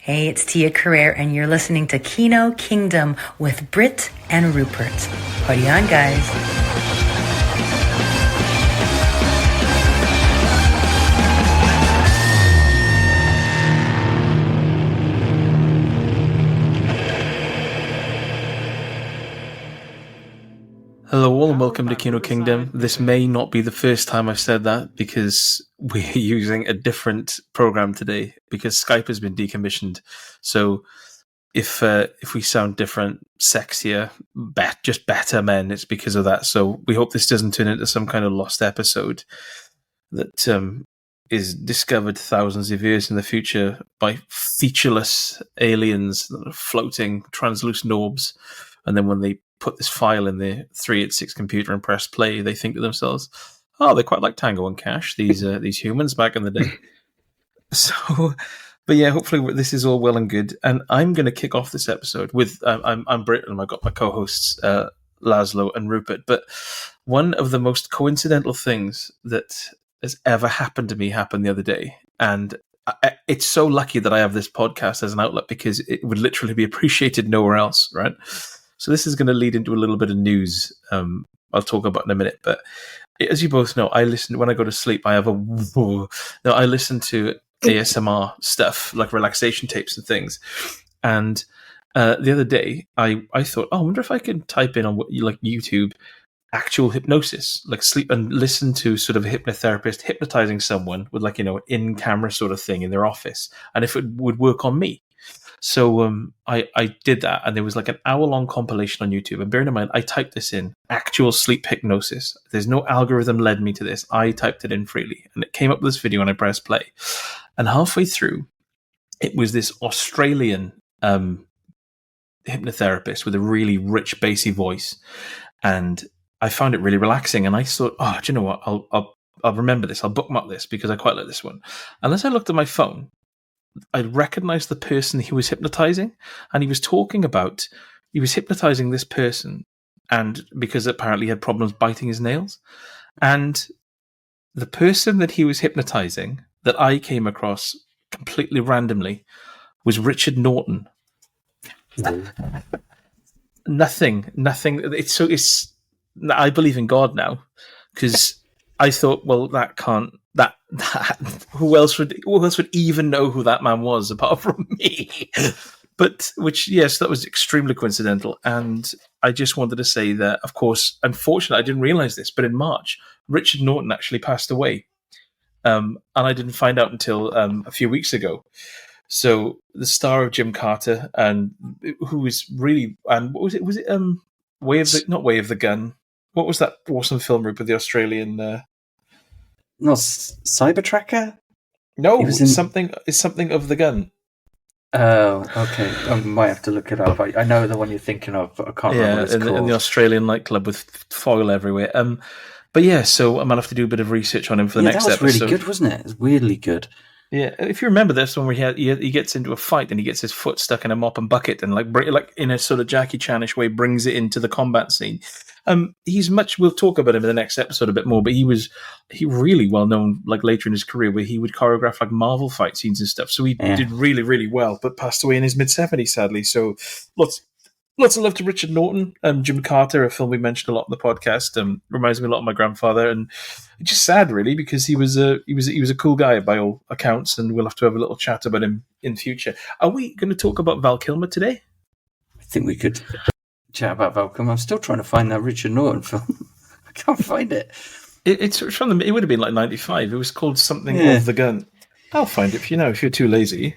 Hey, it's Tia Carrere, and you're listening to Kino Kingdom with Britt and Rupert. Party on, guys. Hello all and welcome to Kino Kingdom. This may not be the first time I've said that because we're using a different program today because Skype has been decommissioned. So if we sound different, sexier, just better men, it's because of that. So we hope this doesn't turn into some kind of lost episode that is discovered thousands of years in the future by featureless aliens that are floating translucent orbs. And then when they put this file in the 386 computer and press play, they think to themselves, "Oh, they're quite like Tango and Cash, these humans back in the day." So, but yeah, hopefully this is all well and good. And I'm going to kick off this episode with I'm Britt, and I've got my co-hosts Lazlo and Rupert. But one of the most coincidental things that has ever happened to me happened the other day, and it's so lucky that I have this podcast as an outlet because it would literally be appreciated nowhere else, right? So this is going to lead into a little bit of news I'll talk about in a minute. But as you both know, I listen when I go to sleep. I listen to ASMR stuff, like relaxation tapes and things. And the other day, I thought, I wonder if I could type in on like YouTube actual hypnosis, like sleep and listen to sort of a hypnotherapist hypnotizing someone with like, in-camera sort of thing in their office, and if it would work on me. So I did that, and there was like an hour-long compilation on YouTube. And bearing in mind, I typed this in, actual sleep hypnosis. There's no algorithm led me to this. I typed it in freely, and it came up with this video, and I pressed play. And halfway through, it was this Australian hypnotherapist with a really rich, bassy voice. And I found it really relaxing. And I thought, do you know what? I'll remember this. I'll bookmark this because I quite like this one. And as I looked at my phone, I recognized the person he was hypnotizing, and he was hypnotizing this person, and because apparently he had problems biting his nails. And the person that he was hypnotizing that I came across completely randomly was Richard Norton. Nothing. It's I believe in God now, because I thought, well, that who else would even know who that man was apart from me? But that was extremely coincidental. And I just wanted to say that, of course, unfortunately, I didn't realize this, but in March, Richard Norton actually passed away. And I didn't find out until a few weeks ago. So the star of Jim Carter, and who was really, and what was it? Was it not Way of the Gun? What was that awesome film, Rupert, the Australian? Not Cybertracker? No, it's something of the gun. Oh, okay. I might have to look it up. I know the one you're thinking of, but I can't remember what it's called. In the Australian nightclub with foil everywhere. But yeah, so I might have to do a bit of research on him for the next episode. That was really good, wasn't it? It was weirdly good. Yeah, if you remember this one where he gets into a fight and he gets his foot stuck in a mop and bucket and like in a sort of Jackie Chan-ish way brings it into the combat scene. We'll talk about him in the next episode a bit more, but he really well known like later in his career where he would choreograph like Marvel fight scenes and stuff. So he did really, really well, but passed away in his mid-70s, sadly. So lots of love to Richard Norton. Jim Carter, a film we mentioned a lot in the podcast, reminds me a lot of my grandfather, and it's just sad really because he was a cool guy by all accounts, and we'll have to have a little chat about him in future. Are we going to talk about Val Kilmer today? I think we could chat about Val Kilmer. I'm still trying to find that Richard Norton film. I can't find it. It's from it would have been like 95. It was called something of the gun. I'll find it for you now if you're too lazy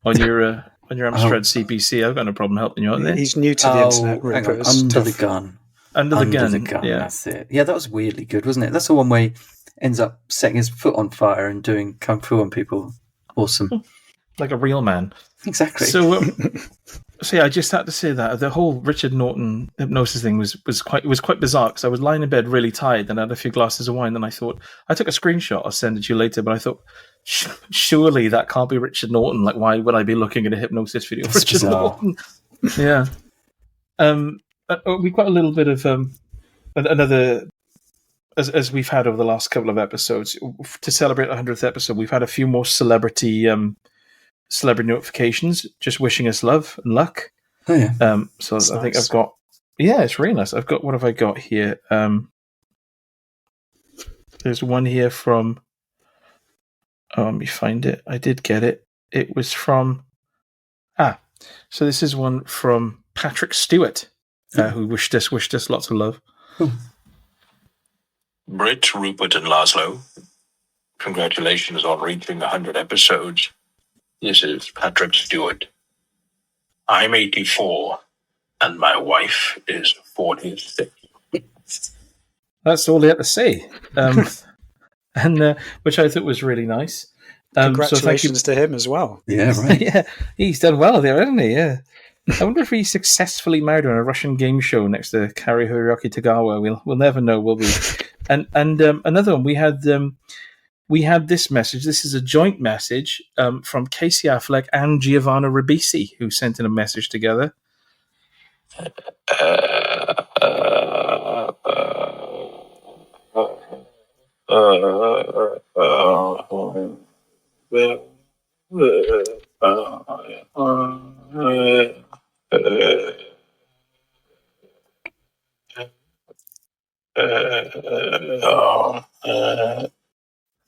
on your Amstrad CPC. I've got no problem helping you out there. He's new to the internet. Hang on. Under the Gun. Under the gun. Yeah, that's it. Yeah, that was weirdly good, wasn't it? That's the one where he ends up setting his foot on fire and doing kung fu on people. Awesome. Like a real man. Exactly. So, yeah, I just had to say that the whole Richard Norton hypnosis thing was quite bizarre because I was lying in bed really tired and I had a few glasses of wine, and I thought I took a screenshot. I'll send it to you later, but I thought surely that can't be Richard Norton. Like, why would I be looking at a hypnosis video of Richard Norton? Yeah. We've got a little bit of another, as we've had over the last couple of episodes, to celebrate the 100th episode. We've had a few more celebrity celebrity notifications, just wishing us love and luck. Oh yeah. So That's I think nice. I've got. Yeah, it's really nice. What have I got here? There's one here from. Oh, let me find it. I did get it. It was from. So this is one from Patrick Stewart, who wished us lots of love. Britt, Rupert, and Lazlo, congratulations on reaching 100 episodes. This is Patrick Stewart. I'm 84, and my wife is 46. That's all he had to say, and which I thought was really nice. Congratulations to him as well. Yeah, right. Yeah, he's done well there, hasn't he? Yeah. I wonder if he successfully married on a Russian game show next to Kari Hiroki Tagawa. We'll never know, will we? And another one, we had this message. This is a joint message from Casey Affleck and Giovanna Ribisi, who sent in a message together.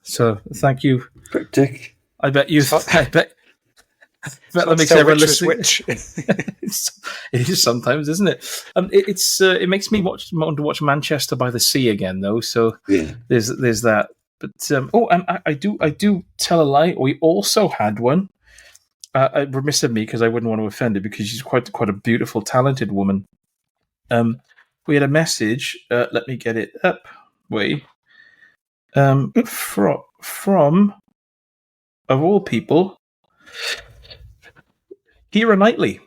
So thank you, Dick. I bet that makes Tell everyone which was listening. which. It is sometimes, isn't it? It makes me want to watch Manchester by the Sea again, though. So Yeah. there's that. But and I do tell a lie. We also had one. Remiss of me because I wouldn't want to offend her because she's quite a beautiful, talented woman. We had a message. Let me get it up. Wait. From of all people, Keira Knightley.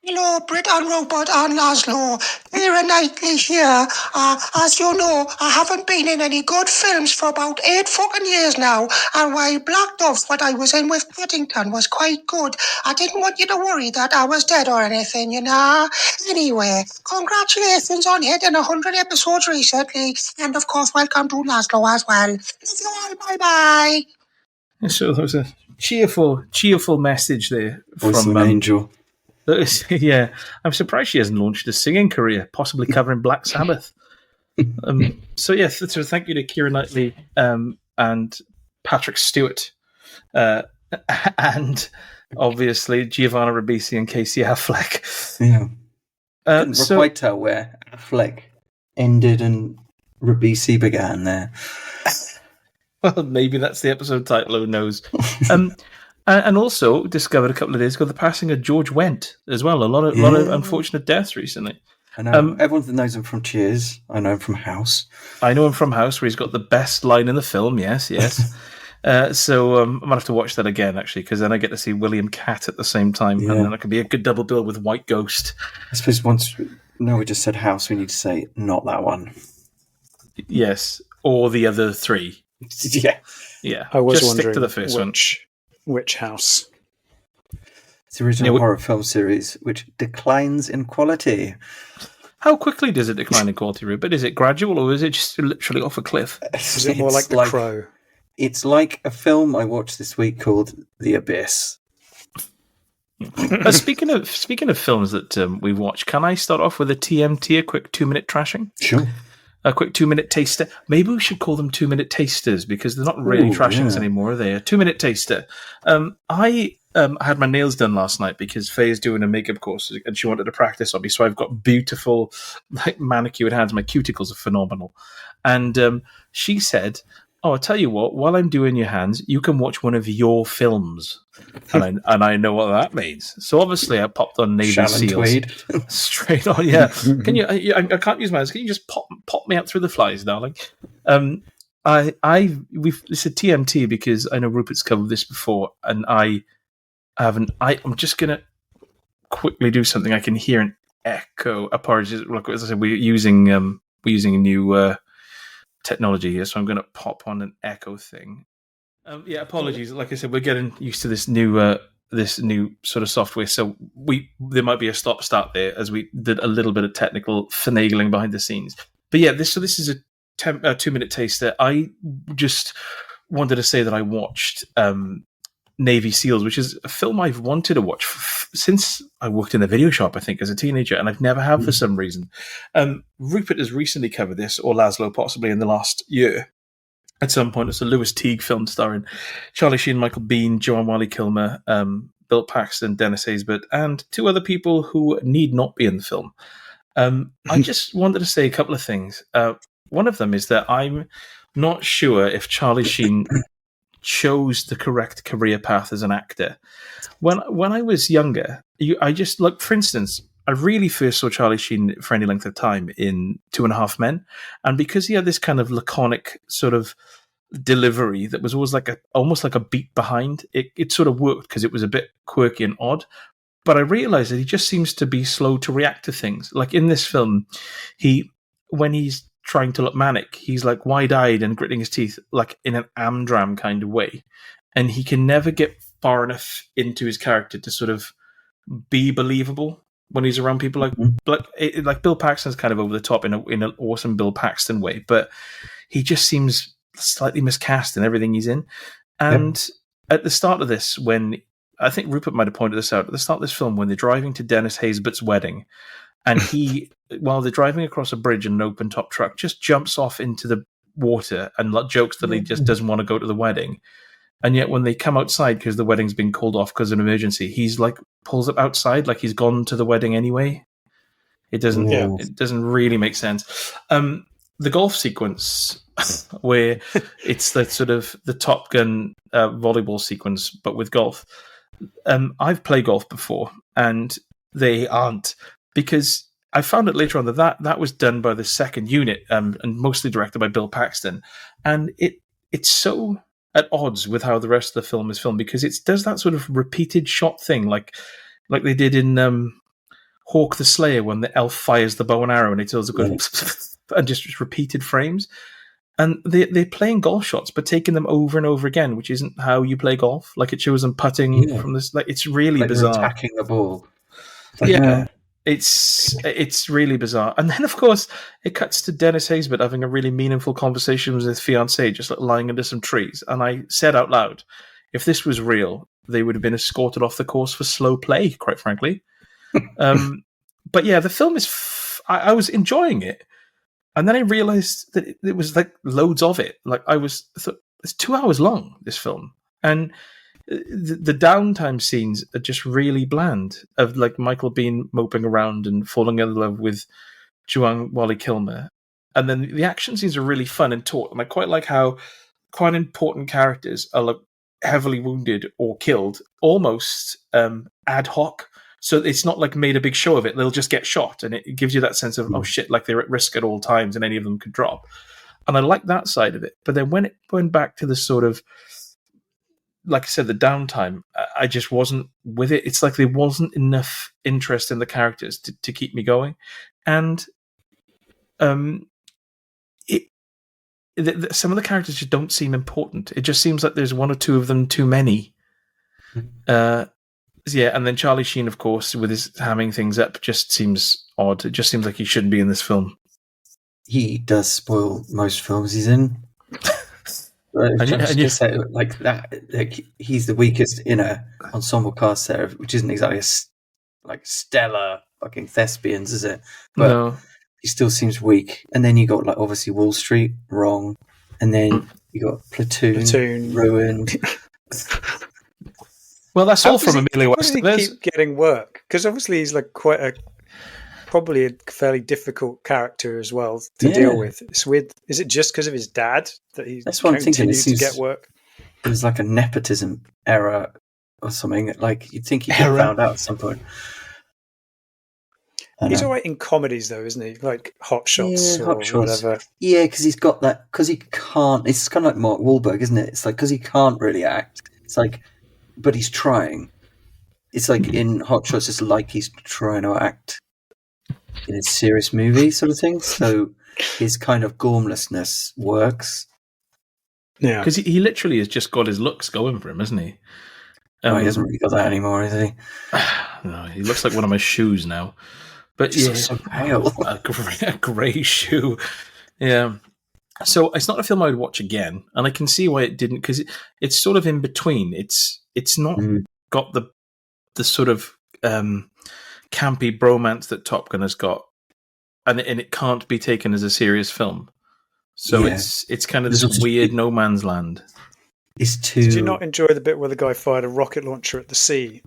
Hello, Britt and Rupert and Lazlo. Keira Knightley here. As you know, I haven't been in any good films for about 8 fucking years now, and while Black Dove, what I was in with Paddington, was quite good, I didn't want you to worry that I was dead or anything, you know. Anyway, congratulations on hitting 100 episodes recently, and of course, welcome to Lazlo as well. Love you all, bye-bye. So there was a cheerful message there Voice from of an angel. Yeah, I'm surprised she hasn't launched a singing career, possibly covering Black Sabbath. So thank you to Keira Knightley and Patrick Stewart, and obviously Giovanna Ribisi and Casey Affleck. Yeah. Couldn't quite tell where Affleck ended and Ribisi began there. Well, maybe that's the episode title. Who knows? And also discovered a couple of days ago the passing of George Wendt as well. A lot of unfortunate deaths recently. I know. Everyone knows him from Cheers. I know him from House. I know him from House, where he's got the best line in the film. Yes. So I might have to watch that again, actually, because then I get to see William Catt at the same time, and then it can be a good double bill with White Ghost. I suppose we just said House, we need to say not that one. Yes, or the other three. Yeah. I was just wondering stick to the first one. Which house? It's the original horror film series, which declines in quality. How quickly does it decline in quality, Rupert? Is it gradual, or is it just literally off a cliff? Is it more like The Crow? It's like a film I watched this week called The Abyss. Speaking of films that we've watched, can I start off with a TMT, a quick 2-minute trashing? Sure. A quick 2-minute taster. Maybe we should call them 2-minute tasters because they're not really trashings anymore, are they? A 2-minute taster. I had my nails done last night because Faye's doing a makeup course and she wanted to practice on me. So I've got beautiful, manicured hands. My cuticles are phenomenal. And she said, "Oh, I'll tell you what. While I'm doing your hands, you can watch one of your films." And I know what that means. So obviously, I popped on Navy Shannon Seals Tweed. straight on. Yeah, can you? I can't use my hands. Can you just pop me out through the flies, darling? It's a TMT because I know Rupert's covered this before, and I haven't. I'm just gonna quickly do something. I can hear an echo. Apologies. Like as I said, we're using a new technology here, so I'm going to pop on an echo thing. Apologies. Like I said, we're getting used to this new sort of software, so there might be a stop-start there as we did a little bit of technical finagling behind the scenes. But yeah, this is a 2-minute taster. I just wanted to say that I watched Navy SEALs, which is a film I've wanted to watch since I worked in a video shop, I think, as a teenager, and I've never have for some reason. Rupert has recently covered this, or Lazlo possibly in the last year. At some point, it's a Lewis Teague film starring Charlie Sheen, Michael Biehn, Joanne Whalley Kilmer, Bill Paxton, Dennis Haysbert, and 2 other people who need not be in the film. I just wanted to say a couple of things. One of them is that I'm not sure if Charlie Sheen chose the correct career path as an actor. When I was younger, I just, like, for instance, I really first saw Charlie Sheen for any length of time in 2.5 Men, and because he had this kind of laconic sort of delivery that was always almost like a beat behind, it sort of worked because it was a bit quirky and odd. But I realized that he just seems to be slow to react to things. Like in this film, when he's trying to look manic, he's like wide-eyed and gritting his teeth, like in an Amdram kind of way, and he can never get far enough into his character to sort of be believable when he's around people like Bill Paxton's kind of over the top in an awesome Bill Paxton way, but he just seems slightly miscast in everything he's in. And at the start of this, when I think Rupert might have pointed this out, at the start of this film, when they're driving to Dennis Haysbert's wedding, and he, while they're driving across a bridge in an open top truck, just jumps off into the water and jokes that he just doesn't want to go to the wedding. And yet when they come outside, because the wedding's been called off because of an emergency, he's like pulls up outside like he's gone to the wedding anyway. It doesn't really make sense. The golf sequence where it's the sort of the Top Gun volleyball sequence, but with golf. I've played golf before, and they aren't, because I found out later on that was done by the second unit and mostly directed by Bill Paxton, and it's so at odds with how the rest of the film is filmed, because it does that sort of repeated shot thing, like they did in Hawk the Slayer when the elf fires the bow and arrow and it does a good and just repeated frames. And they're playing golf shots, but taking them over and over again, which isn't how you play golf. Like it shows them putting from this. Like it's really bizarre. Attacking the ball. It's really bizarre. And then, of course, it cuts to Dennis Haysbert having a really meaningful conversation with his fiancée, just like lying under some trees. And I said out loud, if this was real, they would have been escorted off the course for slow play, quite frankly. But yeah, the film is... I was enjoying it. And then I realized that it was like loads of it. Like I thought, it's 2 hours long, this film. And the downtime scenes are just really bland, of like Michael Biehn moping around and falling in love with Joanne Whalley Kilmer. And then the action scenes are really fun and taut. And I quite like how quite important characters are like heavily wounded or killed almost ad hoc. So it's not like made a big show of it. They'll just get shot, and it gives you that sense of, oh shit, like they're at risk at all times and any of them could drop. And I like that side of it. But then when it went back to the sort of, like I said, the downtime, I just wasn't with it. It's like there wasn't enough interest in the characters to keep me going. And some of the characters just don't seem important. It just seems like there's one or two of them too many. Yeah, and then Charlie Sheen, of course, with his hamming things up, just seems odd. It just seems like he shouldn't be in this film. He does spoil most films he's in. Just say like that. Like he's the weakest in a ensemble cast there, which isn't exactly like stellar fucking thespians, is it? But no. He still seems weak. And then you got like obviously Wall Street, wrong, and then you got Platoon. Ruined. Well, that's all from Emilio Estevez. How does he keep getting work? Because obviously he's like probably a fairly difficult character as well to deal with. It's weird. Is it just because of his dad that he continues to get work? It was like a nepotism error or something. Like you'd think he'd get found out at some point. He's all right in comedies, though, isn't he? Like Hot Shots or whatever. Yeah, because he's got that. Because he can't. It's kind of like Mark Wahlberg, isn't it? It's like because he can't really act. It's like. But he's trying. It's like in Hot Shots, it's like he's trying to act in a serious movie sort of thing. So his kind of gormlessness works. Yeah. Because he literally has just got his looks going for him, hasn't he? He hasn't really got that anymore, has he? No, he looks like one of my shoes now. But he's so pale. A grey shoe. Yeah. So it's not a film I would watch again. And I can see why it didn't, because it's sort of in between. it's not got the sort of campy bromance that Top Gun has got, and it can't be taken as a serious film. So it's kind of this weird no man's land. It's too. Did you not enjoy the bit where the guy fired a rocket launcher at the sea?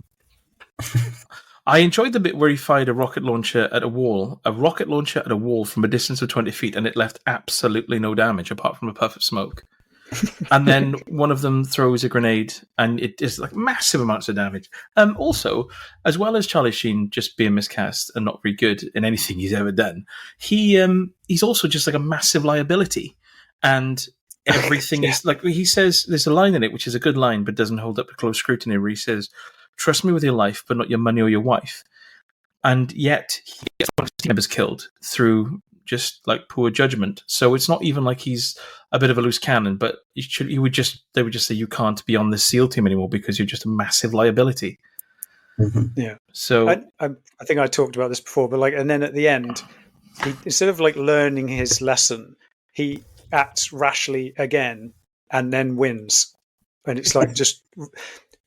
I enjoyed the bit where he fired a rocket launcher at a wall from a distance of 20 feet, and it left absolutely no damage apart from a puff of smoke. And then one of them throws a grenade, and it is like massive amounts of damage. Also, as well as Charlie Sheen just being miscast and not very good in anything he's ever done, he's also just like a massive liability. And everything is like, he says, there's a line in it which is a good line but doesn't hold up to close scrutiny, where he says, "Trust me with your life, but not your money or your wife." And yet he gets one of his team members killed through just like poor judgment. So it's not even like he's a bit of a loose cannon, but they would just say, you can't be on this SEAL team anymore because you're just a massive liability. Mm-hmm. Yeah. So I think I talked about this before, but and then at the end, he, instead of learning his lesson, he acts rashly again and then wins. And it's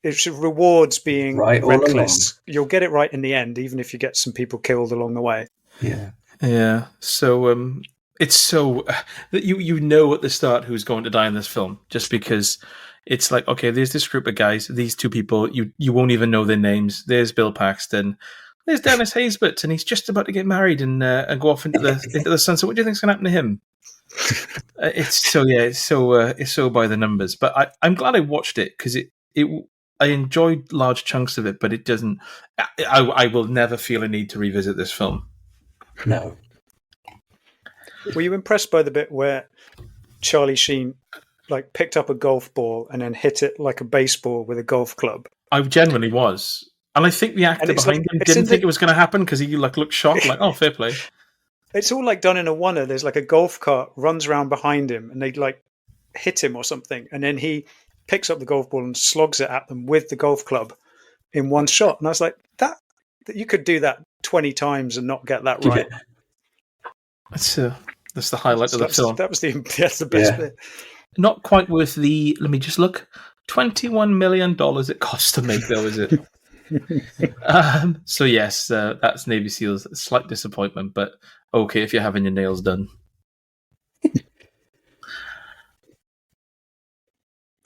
it rewards being reckless. You'll get it right in the end, even if you get some people killed along the way. Yeah. Yeah. So it's so that you know at the start who's going to die in this film, just because it's like, okay, there's this group of guys, these two people, you won't even know their names. There's Bill Paxton, there's Dennis Haysbert, and he's just about to get married and go off into the sunset. What do you think's going to happen to him? It's so by the numbers. But I'm glad I watched it, because I enjoyed large chunks of it, but it doesn't. I will never feel a need to revisit this film. No. Were you impressed by the bit where Charlie Sheen picked up a golf ball and then hit it like a baseball with a golf club? I genuinely was, and I think the actor behind him didn't think it was going to happen, because he looked shocked, oh, fair play. It's all done in a oneer. There's a golf cart runs around behind him, and they hit him or something, and then he picks up the golf ball and slogs it at them with the golf club in one shot. And I was like, that you could do that 20 times and not get that right. That's the highlight of the film. That's the best bit. Not quite worth the, let me just look, $21 million it costs to make, though, is it? So yes, that's Navy SEALs. A slight disappointment, but okay if you're having your nails done.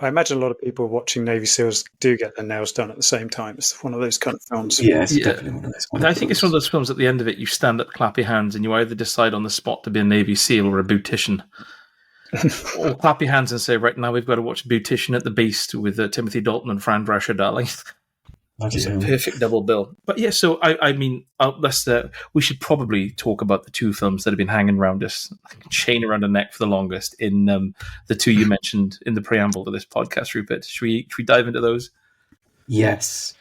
I imagine a lot of people watching Navy SEALs do get their nails done at the same time. It's one of those kind of films. Yeah, it's definitely one of those. I think it's one of those films, at the end of it, you stand up, clap your hands, and you either decide on the spot to be a Navy SEAL or a beautician. Or clap your hands and say, right now we've got to watch Beautician at the Beast with Timothy Dalton and Fran Drescher, darling. It's a perfect double bill. But yeah, so I mean, we should probably talk about the two films that have been hanging around us, like a chain around the neck for the longest, in the two you mentioned in the preamble to this podcast, Rupert. Should we dive into those? Yes.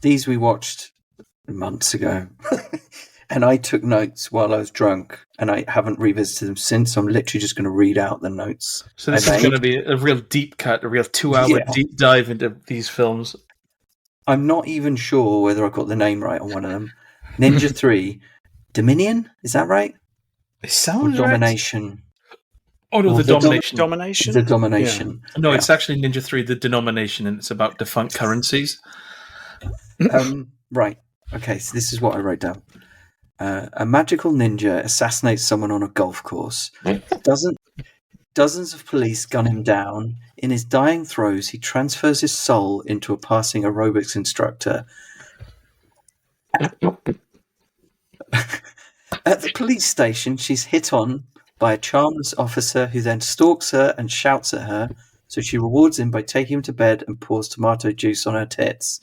These we watched months ago. And I took notes while I was drunk, and I haven't revisited them since. I'm literally just going to read out the notes. So this is going to be a real deep cut, a real 2-hour deep dive into these films. I'm not even sure whether I got the name right on one of them. Ninja 3, Dominion? Is that right? It sounds or Domination. Right. Oh, no, the Domination. Domination? The Domination. Yeah. No, it's actually Ninja 3, the Denomination, and it's about defunct currencies. Right. Okay, so this is what I wrote down. A magical ninja assassinates someone on a golf course. Dozens of police gun him down. In his dying throes, he transfers his soul into a passing aerobics instructor. At the police station, she's hit on by a charmless officer who then stalks her and shouts at her, so she rewards him by taking him to bed and pours tomato juice on her tits.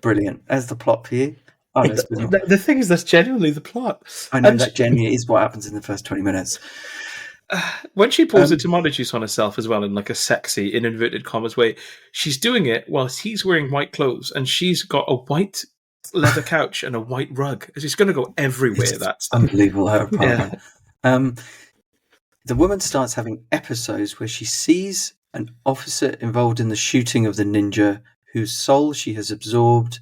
Brilliant. There's the plot for you. Oh, the thing is, that's genuinely the plot. I know, that genuinely is what happens in the first 20 minutes. When she pours the tomato juice on herself as well, in like a sexy, in inverted commas way, she's doing it whilst he's wearing white clothes, and she's got a white leather couch and a white rug. She's going to go everywhere. That's unbelievable, her apartment. Yeah. The woman starts having episodes where she sees an officer involved in the shooting of the ninja whose soul she has absorbed,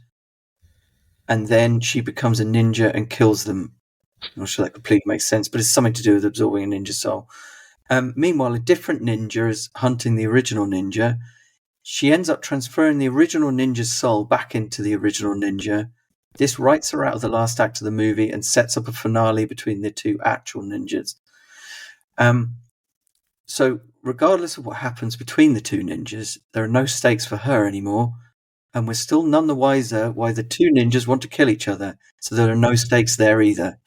and then she becomes a ninja and kills them. I'm not sure that completely makes sense, but it's something to do with absorbing a ninja soul. Meanwhile, a different ninja is hunting the original ninja. She ends up transferring the original ninja's soul back into the original ninja. This writes her out of the last act of the movie and sets up a finale between the two actual ninjas. So, regardless of what happens between the two ninjas, there are no stakes for her anymore, and we're still none the wiser why the two ninjas want to kill each other, so there are no stakes there either.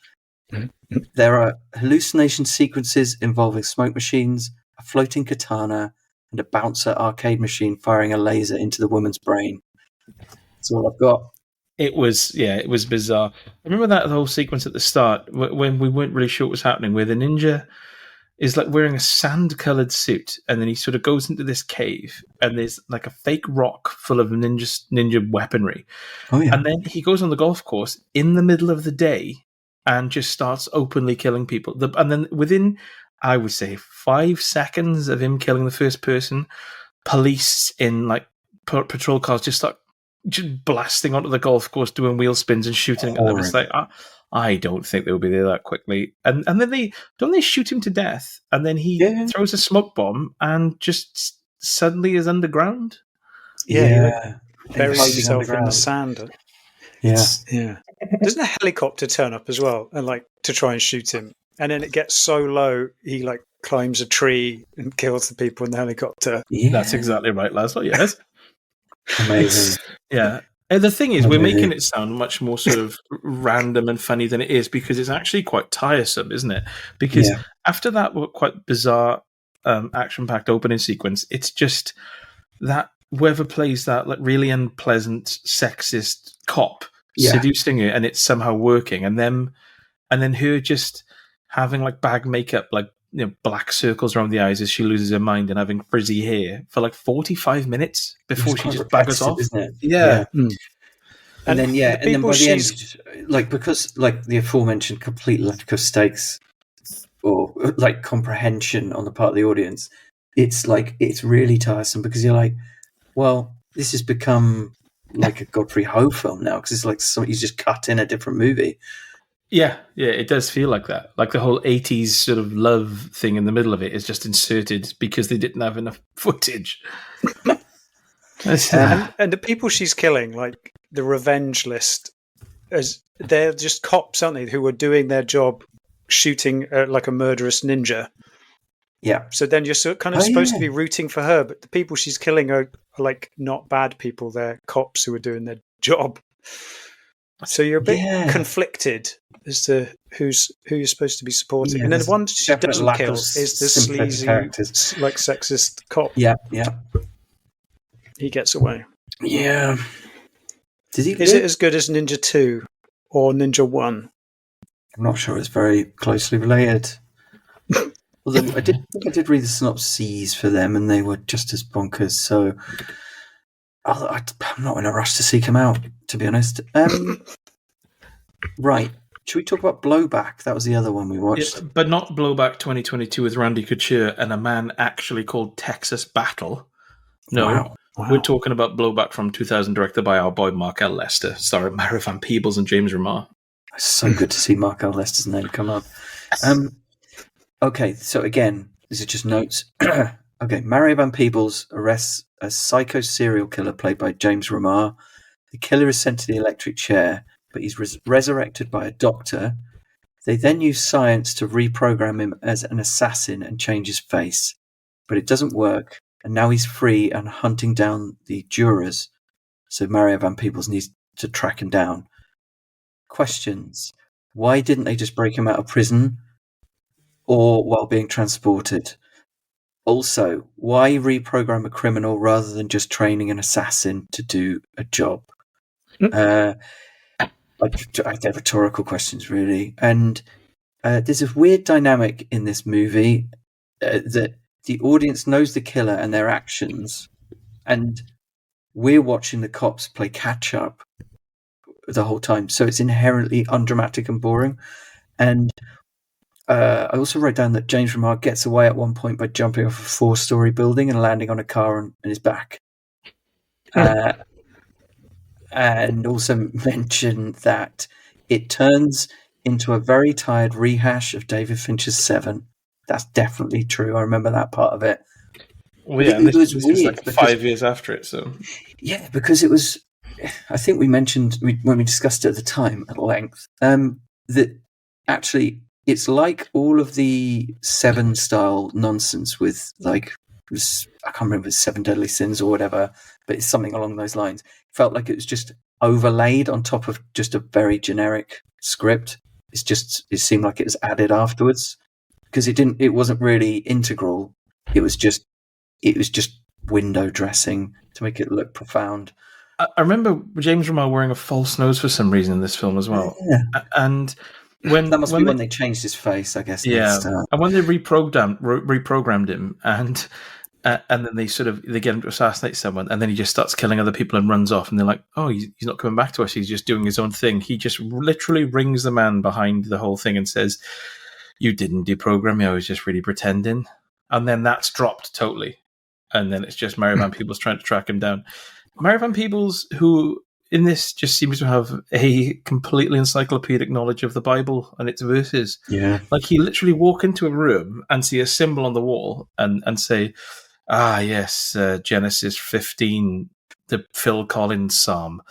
There are hallucination sequences involving smoke machines, a floating katana, and a bouncer arcade machine firing a laser into the woman's brain. That's all I've got. It was bizarre. I remember that whole sequence at the start when we weren't really sure what was happening, where the ninja is like wearing a sand-colored suit, and then he sort of goes into this cave, and there's like a fake rock full of ninja weaponry. Oh yeah. And then he goes on the golf course in the middle of the day and just starts openly killing people. And then within, I would say, 5 seconds of him killing the first person, police in like patrol cars just start just blasting onto the golf course, doing wheel spins and shooting at them. It's like, I don't think they'll be there that quickly. And then they shoot him to death, and then he throws a smoke bomb and just suddenly is underground. Yeah. Buries himself in the sand. Yeah. Doesn't a helicopter turn up as well, and like to try and shoot him? And then it gets so low, he like climbs a tree and kills the people in the helicopter. Yeah. That's exactly right, Lazlo. Yes. Amazing. Yeah. And the thing is, we're making it sound much more sort of random and funny than it is, because it's actually quite tiresome, isn't it? Because after that quite bizarre action-packed opening sequence, it's just that whoever plays that like really unpleasant, sexist cop seducing her, and it's somehow working, and then her just having like bag makeup, like, you know, black circles around the eyes as she loses her mind, and having frizzy hair for like 45 minutes before she just baggers off, isn't it? Yeah. And then by the end, like, because like the aforementioned complete lack of stakes or like comprehension on the part of the audience, it's really tiresome, because you're like, well, this has become like a Godfrey Ho film now, because it's like somebody's just cut in a different movie. Yeah, it does feel like that. Like the whole 80s sort of love thing in the middle of it is just inserted because they didn't have enough footage. And the people she's killing, like the revenge list, they're just cops, aren't they, who are doing their job shooting like a murderous ninja. Yeah. So then you're supposed to be rooting for her, but the people she's killing are like not bad people. They're cops who are doing their job. So you're a bit conflicted as to who you're supposed to be supporting. Yeah, and then the one she doesn't kill is the sleazy, like, sexist cop. Yeah. He gets away. Yeah. Is it as good as Ninja 2 or Ninja 1? I'm not sure it's very closely related. Although I did read the synopses for them, and they were just as bonkers. So I'm not in a rush to seek them out, to be honest. Right. Should we talk about Blowback? That was the other one we watched. Yeah, but not Blowback 2022 with Randy Couture and a man actually called Texas Battle. No. Wow. We're talking about Blowback from 2000, directed by our boy Mark L. Lester, starring Mara Van Peebles and James Remar. It's so good to see Mark L. Lester's name come up. Okay, so again, these are just notes. Okay, Mara Van Peebles arrests a psycho serial killer played by James Remar. The killer is sent to the electric chair, but he's resurrected by a doctor. They then use science to reprogram him as an assassin and change his face. But it doesn't work, and now he's free and hunting down the jurors. So Mario Van Peebles needs to track him down. Questions. Why didn't they just break him out of prison or while being transported? Also, why reprogram a criminal rather than just training an assassin to do a job? They're rhetorical questions, really. And there's a weird dynamic in this movie that the audience knows the killer and their actions, and we're watching the cops play catch-up the whole time. So it's inherently undramatic and boring. And I also wrote down that James Remar gets away at one point by jumping off a 4-story building and landing on a car on his back. And also mention that it turns into a very tired rehash of David Fincher's Seven. that's definitely true. I remember that part of it. Well, yeah, It this was was weird like because- 5 years after it. So Yeah, because it was. I think we mentioned when we discussed it at the time at length that actually it's like all of the Seven style nonsense with like I can't remember if it's 7 Deadly Sins or whatever, but it's something along those lines. It felt like it was just overlaid on top of just a very generic script. It seemed like it was added afterwards because it wasn't really integral. It was just window dressing to make it look profound. I remember James Remar wearing a false nose for some reason in this film as well. Yeah. And when That must when be they, when they changed his face, I guess. yeah, Next, and when they reprogrammed him, and then they get him to assassinate someone, and then he just starts killing other people and runs off, and they're like, "Oh, he's not coming back to us. He's just doing his own thing." He just literally rings the man behind the whole thing and says, "You didn't deprogram me. I was just really pretending." And then that's dropped totally, and then it's just Mary Van Peebles trying to track him down. Mary Van Peebles, who in this just seems to have a completely encyclopedic knowledge of the Bible and its verses. yeah. Like he literally walk into a room and see a symbol on the wall and say, yes, Genesis 15, the Phil Collins Psalm.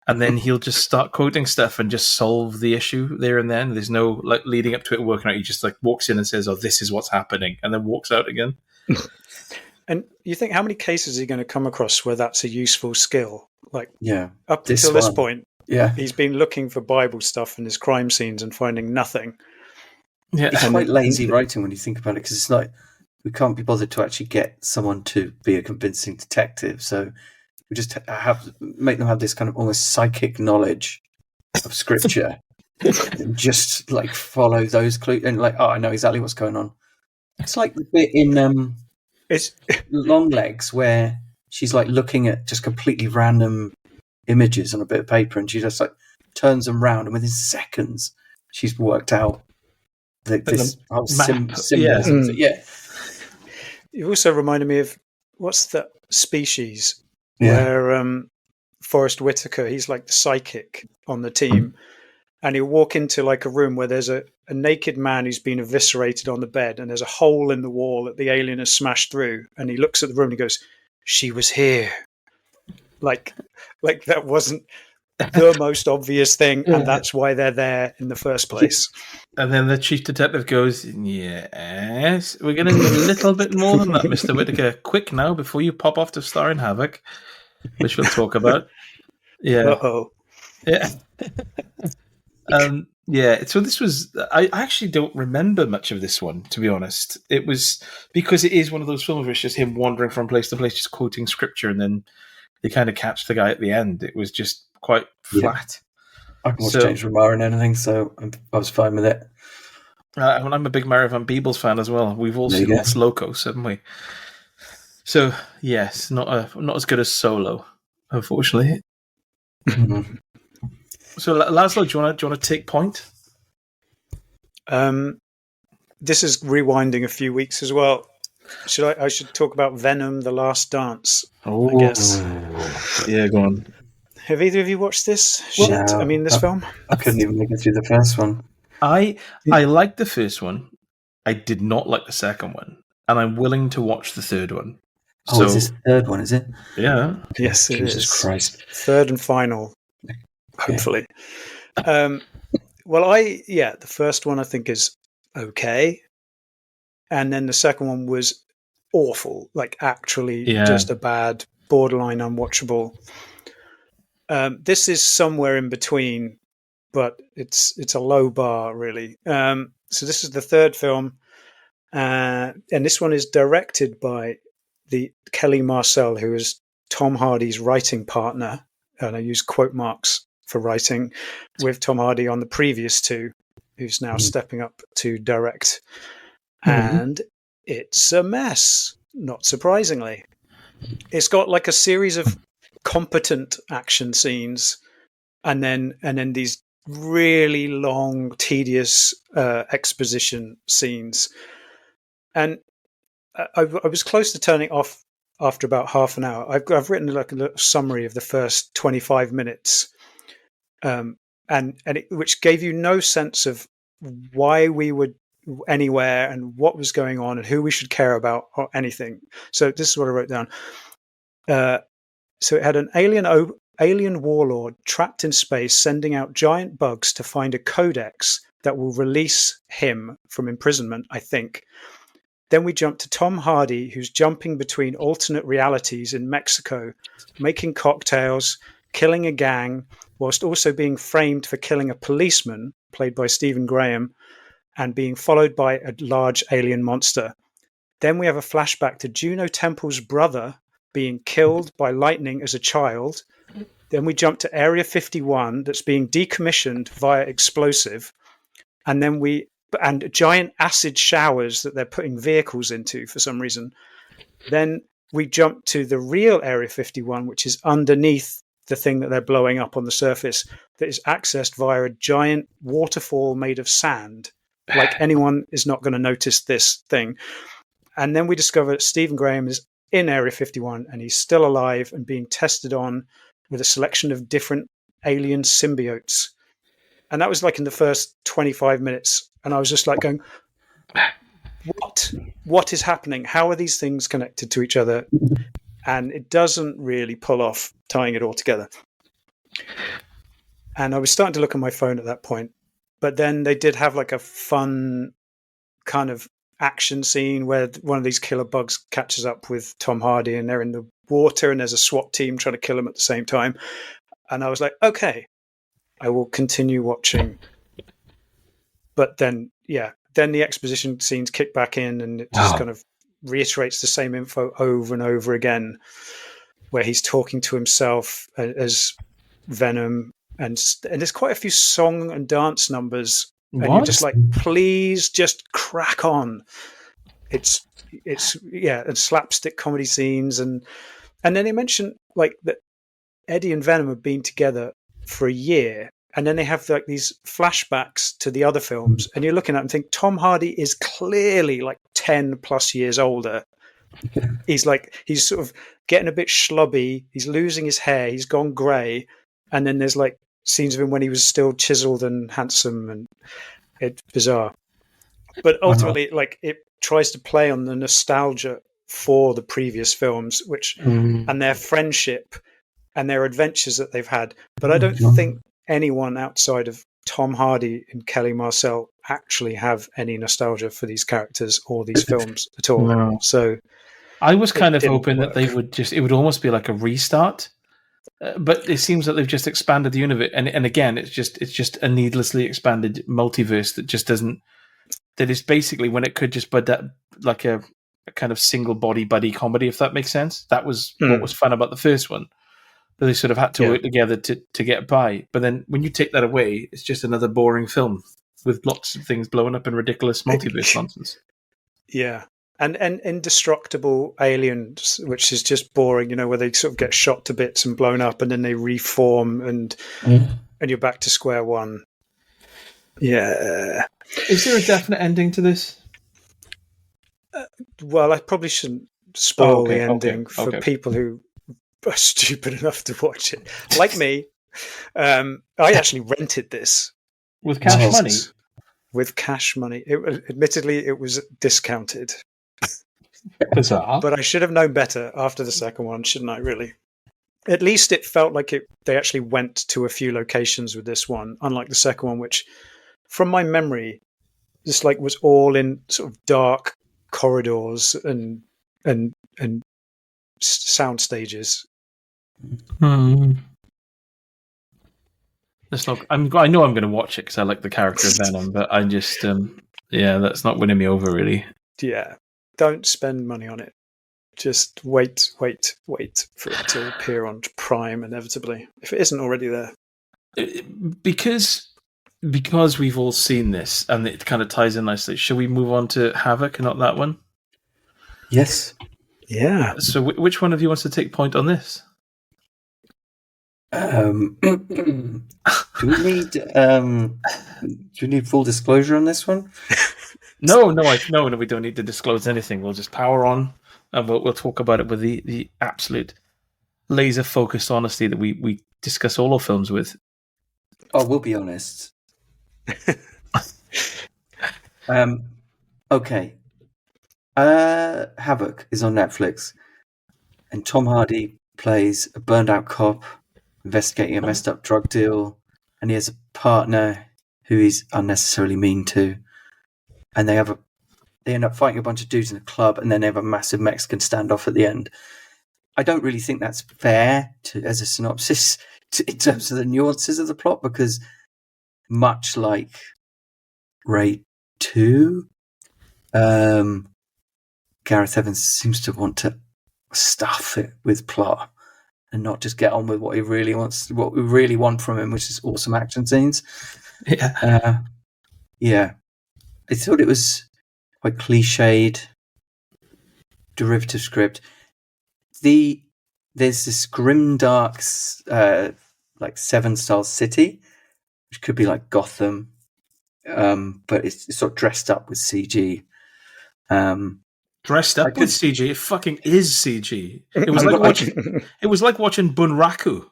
And then he'll just start quoting stuff and just solve the issue there and then. There's no like leading up to it working out. He just like walks in and says, "Oh, this is what's happening," and then walks out again. And you think how many cases are you going to come across where that's a useful skill? Like Yeah. up This until this one. point, Yeah. he's been looking for Bible stuff in his crime scenes and finding nothing. Yeah, It's quite lazy writing when you think about it, because it's like we can't be bothered to actually get someone to be a convincing detective. So we just make them have this kind of almost psychic knowledge of scripture and just like follow those clues and like, oh, I know exactly what's going on. It's like the bit in It's Long Legs where she's like looking at just completely random images on a bit of paper, and she just like turns them round, and within seconds she's worked out this whole map. symbolism. Yeah. You also reminded me of what's that Species, Yeah. where Forrest Whitaker, he's like the psychic on the team, and he'll walk into like a room where there's a naked man who's been eviscerated on the bed, and there's a hole in the wall that the alien has smashed through, and he looks at the room and he goes, "She was here." Like that wasn't the most obvious thing, and that's why they're there in the first place. And then the chief detective goes, "Yes, we're going to need a little bit more than that, Mr. Whitaker. Quick now, before you pop off to star in Havoc," which we'll talk about. Yeah. Uh-oh. Yeah. Yeah. So this was, I actually don't remember much of this one, to be honest. It was because it is one of those films where it's just him wandering from place to place, just quoting scripture, and then they kind of catch the guy at the end. It was just quite flat. I can watch James Remar and anything, so I was fine with it. Well, I'm a big Mary Van Peebles fan as well. We've all seen Los Locos, haven't we? So yes, not as good as Solo, unfortunately. Mhm. So Lazlo, do you want to take point? This is rewinding a few weeks as well. I should talk about Venom: The Last Dance. I guess. Yeah, go on. Have either of you watched this No. I mean, this film? I couldn't even make it through the first one. I liked the first one. I did not like the second one, and I'm willing to watch the third one. Oh, is this the third one, is it? Yeah. Yes, it Jesus is. Christ. Third and final, hopefully. The first one I think is okay. And then the second one was awful, like actually just a bad, borderline unwatchable. This is somewhere in between, but it's a low bar, really. So this is the third film, and this one is directed by the Kelly Marcel, who is Tom Hardy's writing partner, and I use quote marks for writing, with Tom Hardy on the previous two, who's now stepping up to direct. And it's a mess, not surprisingly. It's got like a series of competent action scenes, and then these really long, tedious exposition scenes. And I was close to turning off after about half an hour. I've written like a little summary of the first 25 minutes, which gave you no sense of why we would anywhere and what was going on and who we should care about or anything. So this is what I wrote down. So it had an alien warlord trapped in space sending out giant bugs to find a codex that will release him from imprisonment, I think. Then we jump to Tom Hardy, who's jumping between alternate realities in Mexico, making cocktails, killing a gang, whilst also being framed for killing a policeman, played by Stephen Graham, and being followed by a large alien monster. Then we have a flashback to Juno Temple's brother being killed by lightning as a child. Then we jump to Area 51 that's being decommissioned via explosive. And then and giant acid showers that they're putting vehicles into for some reason. Then we jump to the real Area 51, which is underneath the thing that they're blowing up on the surface, that is accessed via a giant waterfall made of sand. Like anyone is not going to notice this thing. And then we discover that Stephen Graham is in Area 51 and he's still alive and being tested on with a selection of different alien symbiotes. And that was like in the first 25 minutes. And I was just like going, what is happening? How are these things connected to each other? And it doesn't really pull off tying it all together. And I was starting to look at my phone at that point. But then they did have like a fun kind of action scene where one of these killer bugs catches up with Tom Hardy and they're in the water and there's a SWAT team trying to kill him at the same time. And I was like, okay, I will continue watching. But then, then the exposition scenes kick back in and it just kind of reiterates the same info over and over again, where he's talking to himself as Venom. And there's quite a few song and dance numbers. And you're just like, please just crack on. It's and slapstick comedy scenes. And then they mention like that Eddie and Venom have been together for a year. And then they have like these flashbacks to the other films. And you're looking at them and think Tom Hardy is clearly like 10 plus years older. He's sort of getting a bit schlubby. He's losing his hair. He's gone grey. And then there's like scenes of him when he was still chiseled and handsome, and it's bizarre. But ultimately, like it tries to play on the nostalgia for the previous films, which and their friendship and their adventures that they've had. But I don't think anyone outside of Tom Hardy and Kelly Marcel actually have any nostalgia for these characters or these films at all. No. So I was kind of hoping that they would it would almost be like a restart. But it seems that they've just expanded the universe, and again, it's just a needlessly expanded multiverse that just doesn't. That is basically when it could just be that like a kind of single body buddy comedy, if that makes sense. That was what was fun about the first one. That they sort of had to work together to get by. But then when you take that away, it's just another boring film with lots of things blowing up in ridiculous multiverse nonsense. Yeah. And indestructible aliens, which is just boring, where they sort of get shot to bits and blown up and then they reform and you're back to square one. Yeah. Is there a definite ending to this? Well, I probably shouldn't spoil the ending for people who are stupid enough to watch it. Like me, I actually rented this. With cash money? With cash money. Admittedly, it was discounted. Bizarre. But I should have known better after the second one, shouldn't I, really? At least it felt like they actually went to a few locations with this one, unlike the second one, which, from my memory, just like was all in sort of dark corridors and sound stages. That's not. I know I'm going to watch it because I like the character of Venom, but I just that's not winning me over really. Yeah. Don't spend money on it. Just wait for it to appear on Prime inevitably, if it isn't already there. Because we've all seen this and it kind of ties in nicely. Shall we move on to Havoc and not that one? Yes. Yeah. So which one of you wants to take point on this? Do we need full disclosure on this one? No, we don't need to disclose anything. We'll just power on, and we'll talk about it with the absolute laser-focused honesty that we discuss all our films with. Oh, we'll be honest. Okay. Havoc is on Netflix, and Tom Hardy plays a burned-out cop investigating a messed-up drug deal, and he has a partner who he's unnecessarily mean to, and they end up fighting a bunch of dudes in a club, and then they have a massive Mexican standoff at the end. I don't really think that's fair as a synopsis in terms of the nuances of the plot, because much like Raid 2, Gareth Evans seems to want to stuff it with plot and not just get on with what he really wants, what we really want from him, which is awesome action scenes. Yeah. I thought it was quite cliched, derivative script. There's this grimdark, like Seven style city, which could be like Gotham, but it's sort of dressed up with CG. Dressed up with CG, it fucking is CG. It was like watching Bunraku.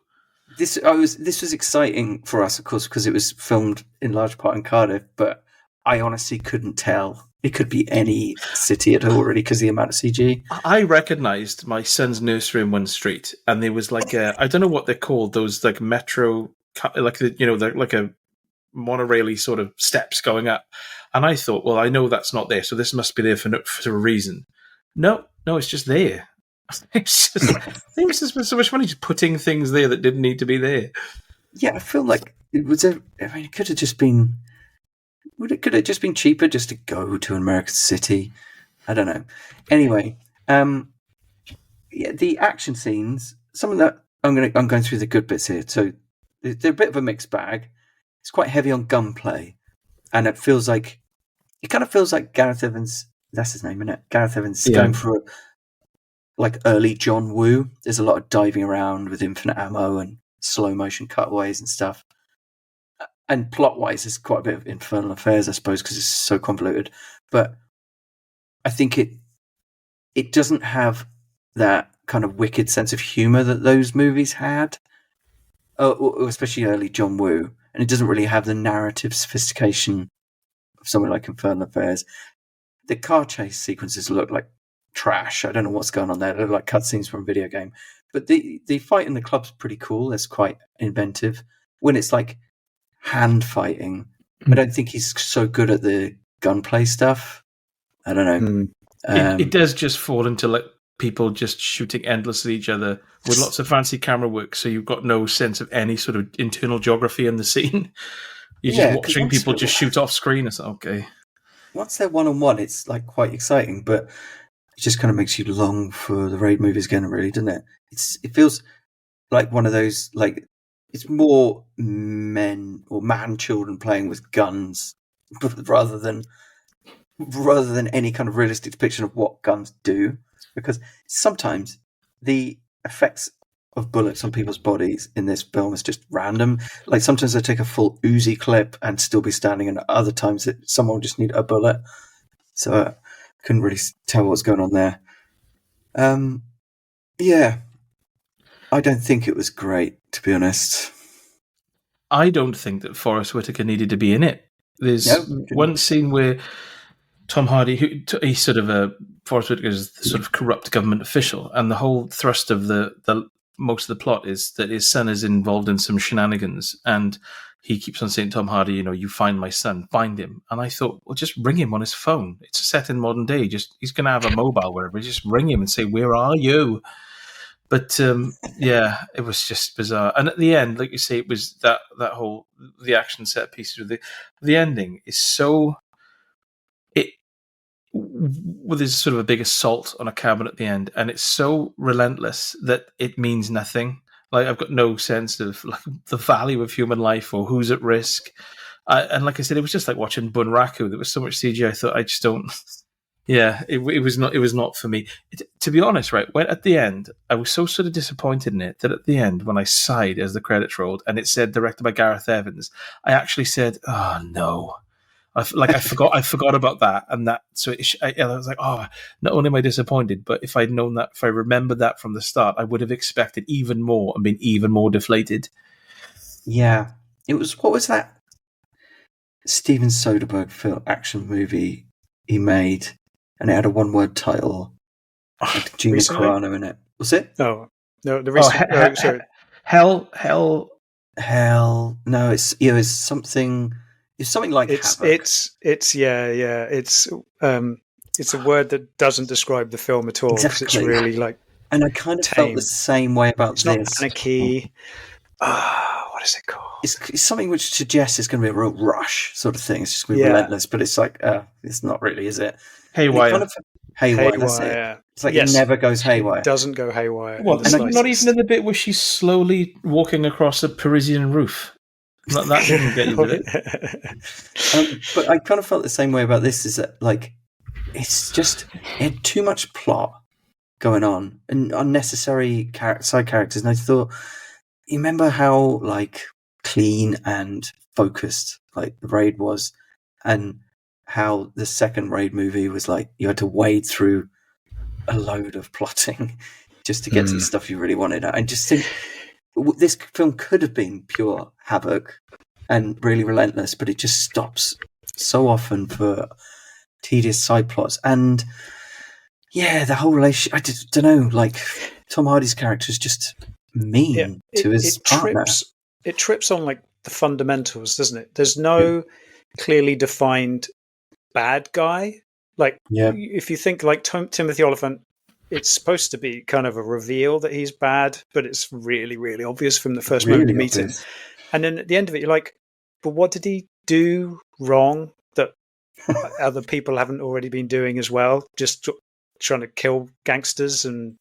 This was exciting for us, of course, because it was filmed in large part in Cardiff, but I honestly couldn't tell. It could be any city at all, really, because of the amount of CG. I recognised my son's nursery in one street, and there was like I don't know what they're called, those like metro, like like a monorail sort of steps going up, and I thought, well, I know that's not there, so this must be there for a reason. No, it's just there. It's just so much money just putting things there that didn't need to be there. Yeah, I feel like it was. It could have just been. Could it just been cheaper just to go to an American city? I don't know. Anyway, the action scenes. Some of that I'm going through the good bits here. So they're a bit of a mixed bag. It's quite heavy on gunplay, and it kind of feels like Gareth Evans. That's his name, isn't it? Gareth Evans going for like early John Woo. There's a lot of diving around with infinite ammo and slow motion cutaways and stuff. And plot wise, there's quite a bit of Infernal Affairs, I suppose, because it's so convoluted. But I think it doesn't have that kind of wicked sense of humor that those movies had, especially early John Woo. And it doesn't really have the narrative sophistication of something like Infernal Affairs. The car chase sequences look like trash. I don't know what's going on there. They look like cutscenes from a video game. But the fight in the club's pretty cool. It's quite inventive. When it's like hand fighting, I don't think he's so good at the gunplay stuff. I don't know. It does just fall into like people just shooting endlessly at each other with lots of fancy camera work, so you've got no sense of any sort of internal geography in the scene. You're just watching people just shoot off screen. It's okay. Once they're one-on-one, it's like quite exciting, but it just kind of makes you long for the Raid movies again, really, doesn't it? It feels like one of those, like, it's more men or man-children playing with guns rather than any kind of realistic depiction of what guns do. Because sometimes the effects of bullets on people's bodies in this film is just random. Like sometimes they take a full Uzi clip and still be standing, and other times someone will just need a bullet. So I couldn't really tell what's going on there. Yeah. I don't think it was great, to be honest. I don't think that Forrest Whitaker needed to be in it. There's one scene where Tom Hardy, he's sort of Forrest Whitaker is the sort of corrupt government official, and the whole thrust of the most of the plot is that his son is involved in some shenanigans, and he keeps on saying, Tom Hardy, you find my son, find him. And I thought, well, just ring him on his phone. It's set in modern day. He's going to have a mobile, wherever. Just ring him and say, where are you? But it was just bizarre. And at the end, like you say, it was that whole the action set pieces. The ending is so there's sort of a big assault on a cabin at the end, and it's so relentless that it means nothing. Like I've got no sense of like the value of human life or who's at risk. And like I said, it was just like watching Bunraku. There was so much CG. I thought I just don't. Yeah, it was not for me. To be honest, right, when at the end, I was so sort of disappointed in it that at the end, when I sighed as the credits rolled and it said directed by Gareth Evans, I actually said, "Oh no!" I forgot about that, and that. So I was like, "Oh, not only am I disappointed, but if I'd known that, if I remembered that from the start, I would have expected even more and been even more deflated." Yeah, it was. What was that? Steven Soderbergh action movie he made, and it had a one-word title. Had Gina Recently? Carano in it. Was it? Oh no, the recent. Sorry. Hell. Hell, no. It's something. It's something like Havoc. It's a word that doesn't describe the film at all because it's Exactly. really like. And I kind of felt the same way about It's this. not panicky. What is it called? It's something which suggests it's going to be a real rush sort of thing. It's just going to be relentless, but it's like, it's not really, is it? Haywire. Haywire, that's it. It's like it never goes haywire. It doesn't go haywire. Well, not even in the bit where she's slowly walking across a Parisian roof. That didn't get you, did it? But I kind of felt the same way about this, is that, like, it's just, it had too much plot going on and unnecessary side characters. And I thought, you remember how, like, clean and focused, like, the Raid was, and how the second Raid movie was like you had to wade through a load of plotting just to get to the stuff you really wanted. I just think this film could have been pure havoc and really relentless, but it just stops so often for tedious side plots. And yeah, the whole relationship, I just don't know, like, Tom Hardy's character is just mean to his partner. It trips on, like, the fundamentals, doesn't it? There's no clearly defined bad guy. Like, if you think like Timothy Olyphant, it's supposed to be kind of a reveal that he's bad, but it's really, really obvious from the first moment you meet him. And then at the end of it, you're like, but what did he do wrong that other people haven't already been doing as well? Just trying to kill gangsters and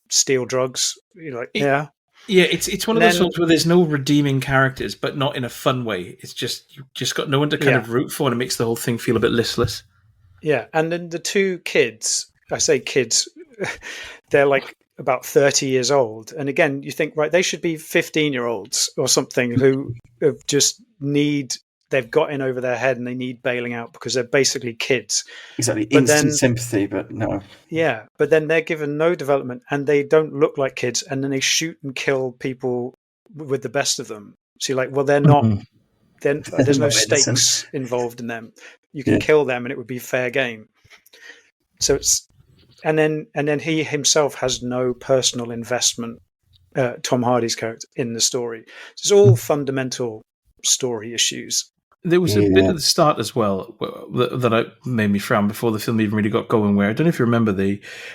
steal drugs. You're like, yeah, it's one of those films where there's no redeeming characters, but not in a fun way. It's just you just got no one to kind of root for, and it makes the whole thing feel a bit listless. Yeah, and then the two kids, I say kids, they're like about 30 years old, and again, you think, right, they should be 15-year-olds or something who just they've got in over their head and they need bailing out because they're basically kids. Exactly. Instant sympathy, but no. Yeah, but then they're given no development and they don't look like kids, and then they shoot and kill people with the best of them. So you're like, well, they're not, there's no stakes involved in them. You can kill them and it would be fair game. So it's, and then he himself has no personal investment, Tom Hardy's character, in the story. It's all fundamental story issues. There was a bit at the start as well that made me frown before the film even really got going, where I don't know if you remember,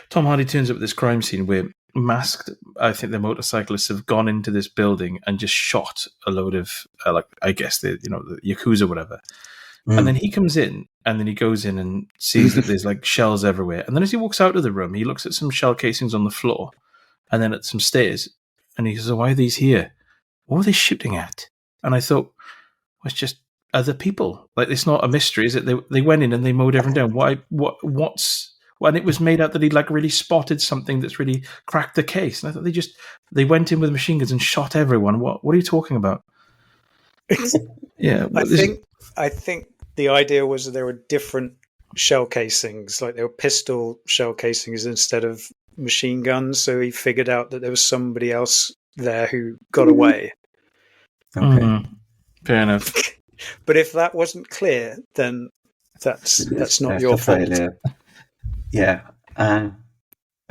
Tom Hardy turns up at this crime scene where masked, I think the motorcyclists have gone into this building and just shot a load of, I guess, the Yakuza or whatever. And then he comes in and then he goes in and sees that there's like shells everywhere. And then as he walks out of the room, he looks at some shell casings on the floor and then at some stairs. And he says, oh, why are these here? What were they shooting at? And I thought, well, it's just other people. Like, it's not a mystery, is it? They went in and they mowed everyone down. Why? What's? And it was made out that he'd like really spotted something that's really cracked the case. And I thought they went in with machine guns and shot everyone. What are you talking about? I think the idea was that there were different shell casings, like there were pistol shell casings instead of machine guns. So he figured out that there was somebody else there who got away. Okay. Fair enough. But if that wasn't clear, then that's not your fault. Failure. Yeah. I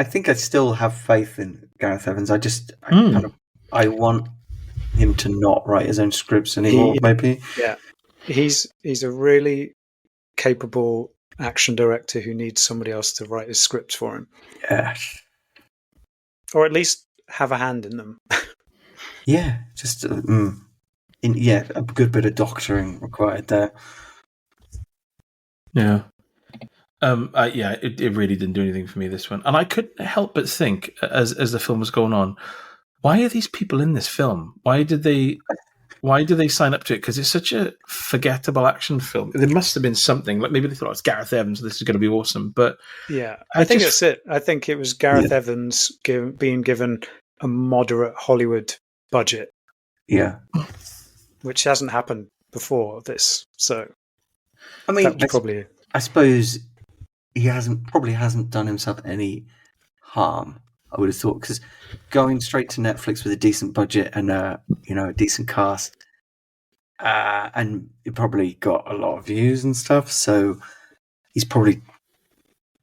think I still have faith in Gareth Evans. I want him to not write his own scripts anymore, maybe. Yeah. He's a really capable action director who needs somebody else to write his scripts for him. Yeah. Or at least have a hand in them. Yeah, just a good bit of doctoring required there. Yeah. It really didn't do anything for me, this one. And I couldn't help but think, as the film was going on, why are these people in this film? Why did they sign up to it? Because it's such a forgettable action film. There must have been something. Like, maybe they thought, it's Gareth Evans, this is going to be awesome. But yeah, I think that's it. I think it was Gareth Evans being given a moderate Hollywood budget. Yeah. Which hasn't happened before this. So, I mean, probably. I suppose he probably hasn't done himself any harm, I would have thought, because going straight to Netflix with a decent budget and a decent cast, and it probably got a lot of views and stuff. So he's probably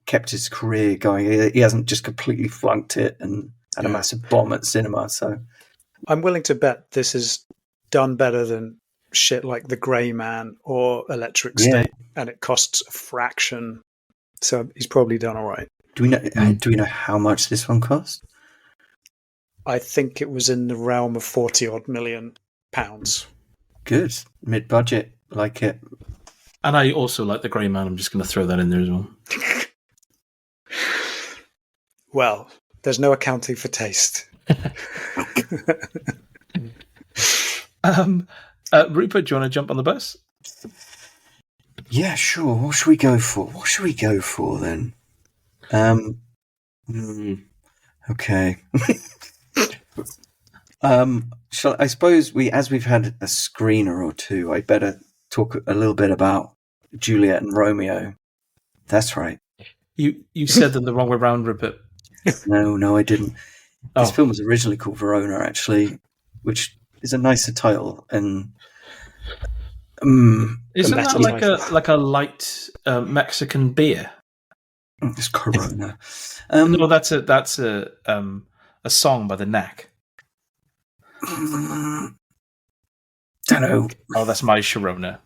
kept his career going. He hasn't just completely flunked it and had a massive bomb at cinema. So I'm willing to bet this is done better than shit like The Grey Man or Electric State, and it costs a fraction. So he's probably done all right. do we know how much this one cost? I think it was in the realm of 40 odd million pounds. Good. Mid-budget. Like it. And I also like The Grey Man. I'm just going to throw that in there as well. Well, there's no accounting for taste. Rupert, do you want to jump on the bus? Yeah, sure. What should we go for then? Okay. I suppose as we've had a screener or two, I better talk a little bit about Juliet and Romeo. That's right. You said them the wrong way round, Rupert. No, I didn't. This film was originally called Verona, actually, which is a nicer title. And isn't that like a light Mexican beer? It's Corona. No, that's a song by The Knack. Don't know. Oh, that's my Sharona.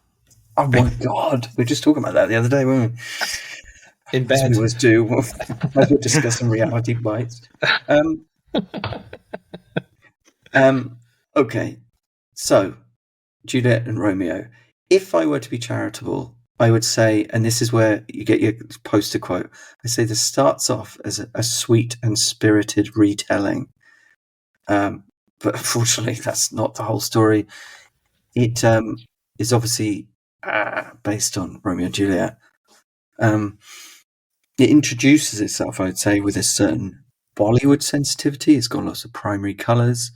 Oh my god, we were just talking about that the other day, weren't we? In bed. As we always do, as we're discussing reality bites. Okay, so Juliet and Romeo. If I were to be charitable, I would say, and this is where you get your poster quote, I say this starts off as a sweet and spirited retelling. But unfortunately, that's not the whole story. It is obviously based on Romeo and Juliet. It introduces itself, I would say, with a certain Bollywood sensitivity. It's got lots of primary colours,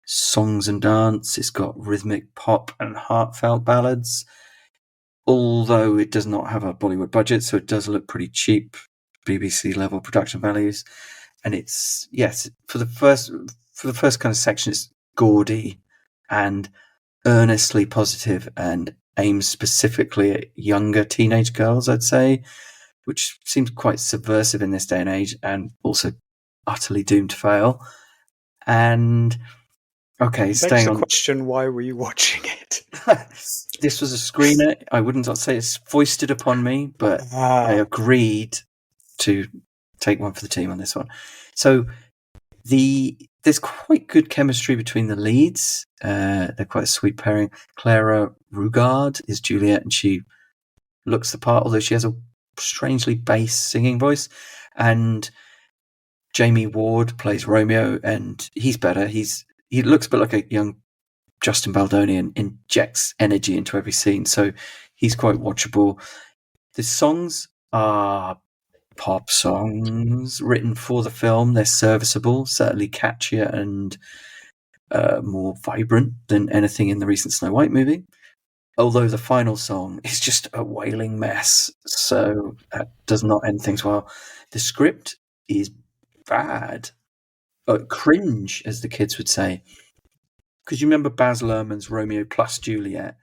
songs and dance. It's got rhythmic pop and heartfelt ballads. Although it does not have a Bollywood budget, so it does look pretty cheap, BBC level production values. And it's, yes, for the first kind of section, it's gaudy and earnestly positive and aims specifically at younger teenage girls, I'd say, which seems quite subversive in this day and age and also utterly doomed to fail. And okay, staying on the question, why were you watching it? This was a screener. I wouldn't say it's foisted upon me, but I agreed to take one for the team on this one. So there's quite good chemistry between the leads. They're quite a sweet pairing. Clara Rugard is Juliet, and she looks the part, although she has a strangely bass singing voice. And Jamie Ward plays Romeo, and he's better. He looks a bit like a young Justin Baldoni and injects energy into every scene, so he's quite watchable. The songs are pop songs written for the film. They're serviceable, certainly catchier and more vibrant than anything in the recent Snow White movie. Although the final song is just a wailing mess, so that does not end things well. The script is bad. Cringe, as the kids would say. Because you remember Baz Luhrmann's Romeo plus Juliet,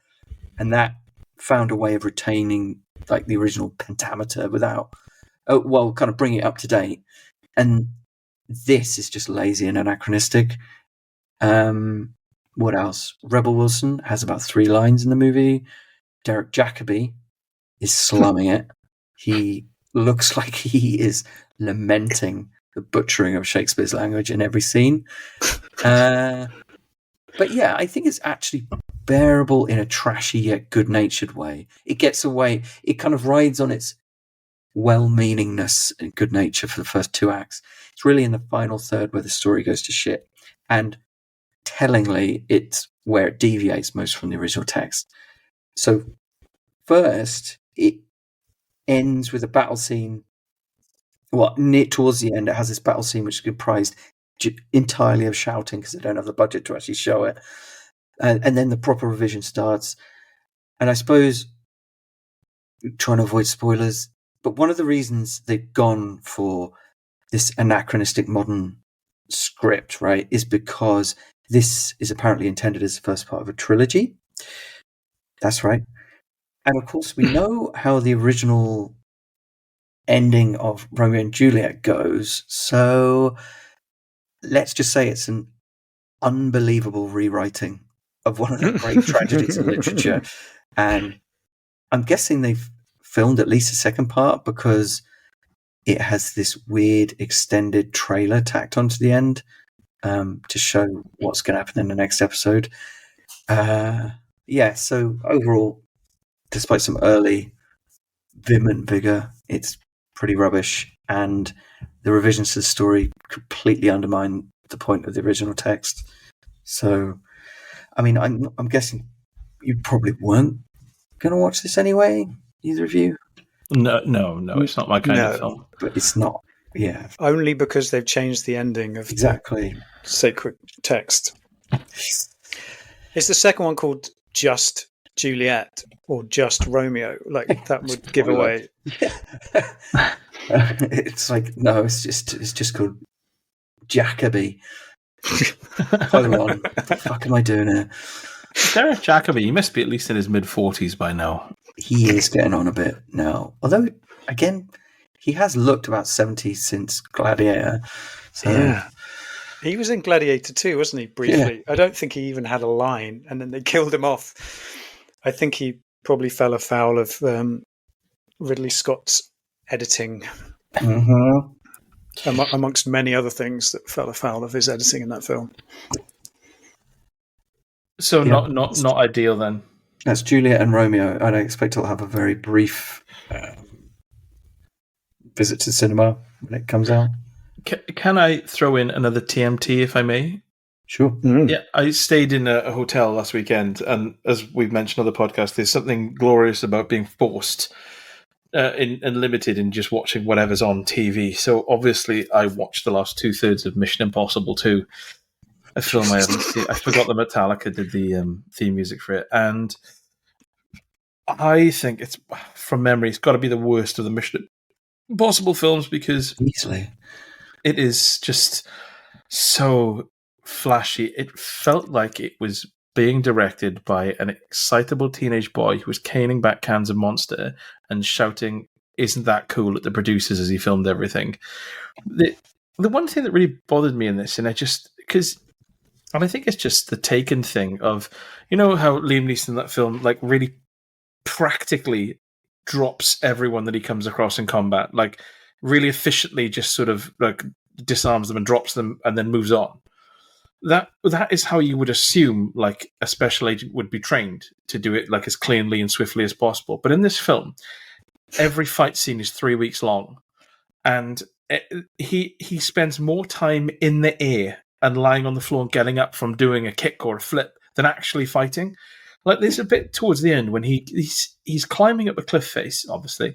and that found a way of retaining like the original pentameter without, kind of bring it up to date. And this is just lazy and anachronistic. What else? Rebel Wilson has about 3 lines in the movie. Derek Jacobi is slumming it. He looks like he is lamenting the butchering of Shakespeare's language in every scene. But yeah, I think it's actually bearable in a trashy yet good-natured way. It gets away. It kind of rides on its well-meaningness and good nature for the first 2 acts. It's really in the final third where the story goes to shit. And tellingly, it's where it deviates most from the original text. So first, it ends with a battle scene. Well, towards the end, it has this battle scene which is comprised entirely of shouting because they don't have the budget to actually show it. And then the proper revision starts. And I suppose, trying to avoid spoilers, but one of the reasons they've gone for this anachronistic modern script, right, is because this is apparently intended as the first part of a trilogy. That's right. And of course, we know how the original ending of Romeo and Juliet goes. So let's just say it's an unbelievable rewriting of one of the great tragedies in literature. And I'm guessing they've filmed at least a second part because it has this weird extended trailer tacked onto the end to show what's going to happen in the next episode. So overall, despite some early vim and vigor, it's pretty rubbish, and the revisions to the story completely undermine the point of the original text. So, I mean, I'm guessing you probably weren't going to watch this anyway, either of you? No, it's not my kind of film. But it's not, yeah. Only because they've changed the ending of Exactly. the sacred text. Is the second one called Just Juliet or Just Romeo? Like, that would give away. Yeah. It's like, no, it's just called Jacoby. Hold on. What the fuck am I doing here? Derek Jacobi, he must be at least in his mid-40s by now. He is getting on a bit now. Although, again, he has looked about 70 since Gladiator. So. Yeah. He was in Gladiator too, wasn't he, briefly? Yeah. I don't think he even had a line, and then they killed him off. I think he probably fell afoul of Ridley Scott's editing. Mm-hmm. Amongst many other things that fell afoul of his editing in that film. So not ideal then. That's Juliet and Romeo. I don't expect it'll have a very brief visit to cinema when it comes out. Can I throw in another TMT if I may? Sure. Mm. Yeah, I stayed in a hotel last weekend, and as we've mentioned on the podcast, there's something glorious about being forced and limited in just watching whatever's on TV. So obviously, I watched the last 2/3 of Mission Impossible 2. A film I haven't seen. I forgot that Metallica did the theme music for it, and I think it's, from memory, it's got to be the worst of the Mission Impossible films because easily it is just so flashy. It felt like it was being directed by an excitable teenage boy who was caning back cans of Monster and shouting, "Isn't that cool?" at the producers as he filmed everything. The one thing that really bothered me in this, and I think it's just the Taken thing of, you know how Liam Neeson in that film like really practically drops everyone that he comes across in combat, like really efficiently just sort of like disarms them and drops them and then moves on. That is how you would assume like a special agent would be trained to do it like as cleanly and swiftly as possible. But in this film, every fight scene is 3 weeks long, and he spends more time in the air and lying on the floor and getting up from doing a kick or a flip than actually fighting. Like there's a bit towards the end when he's climbing up a cliff face, obviously,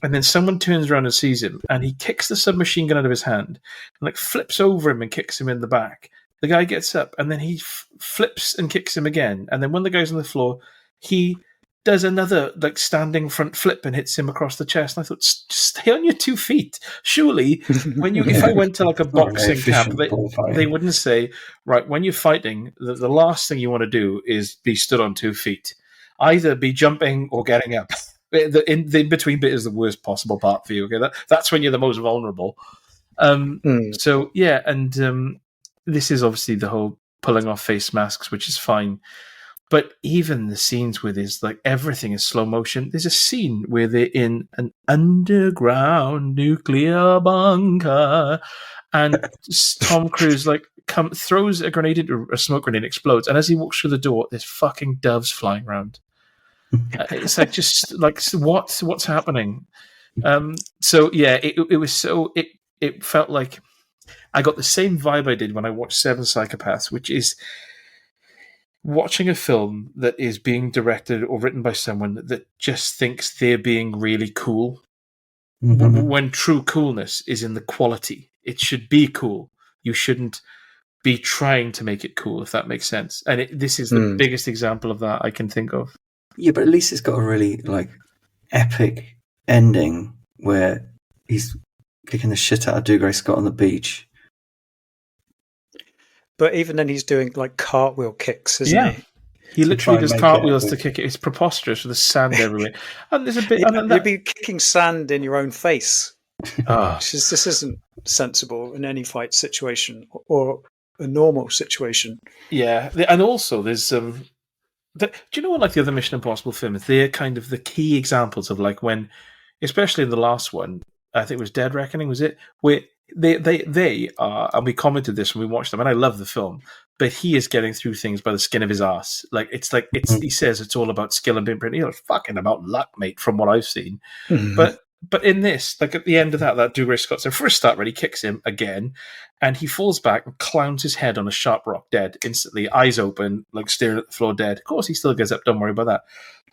and then someone turns around and sees him, and he kicks the submachine gun out of his hand and like flips over him and kicks him in the back. The guy gets up, and then he flips and kicks him again. And then when the guy's on the floor, he does another like standing front flip and hits him across the chest. And I thought, stay on your 2 feet. Surely, if I went to like a boxing camp, they wouldn't say, right, when you're fighting, the last thing you want to do is be stood on 2 feet. Either be jumping or getting up. The in-between bit is the worst possible part for you. Okay, that's when you're the most vulnerable. So yeah, and this is obviously the whole pulling off face masks, which is fine. But even the scenes where there's like everything is slow motion. There's a scene where they're in an underground nuclear bunker, and Tom Cruise like throws a grenade into a smoke grenade, explodes, and as he walks through the door, there's fucking doves flying around. It's like just like what's happening? So yeah, it felt like I got the same vibe I did when I watched Seven Psychopaths, which is watching a film that is being directed or written by someone that just thinks they're being really cool, when true coolness is in the quality. It should be cool. You shouldn't be trying to make it cool, if that makes sense. And this is the biggest example of that I can think of. Yeah, but at least it's got a really like epic ending where he's kicking the shit out of Dougray Scott on the beach. But even then, he's doing like cartwheel kicks, isn't he? He to try literally and does make cartwheels it. to kick it. It's preposterous with the sand everywhere. And there's a bit. Yeah, And then you'd be kicking sand in your own face. Ah. This isn't sensible in any fight situation or a normal situation. Yeah, and also there's do you know what, like the other Mission Impossible films? They're kind of the key examples of like when, especially in the last one, I think it was Dead Reckoning, was it? Where they are, and we commented this when we watched them, and I love the film, but he is getting through things by the skin of his ass. Like he says it's all about skill and being pretty. It's fucking about luck, mate, from what I've seen. Mm-hmm. But in this, like at the end of that Douglas Scott, so first start, he kicks him again, and he falls back and clowns his head on a sharp rock, dead instantly, eyes open, like staring at the floor, dead. Of course, he still gets up. Don't worry about that.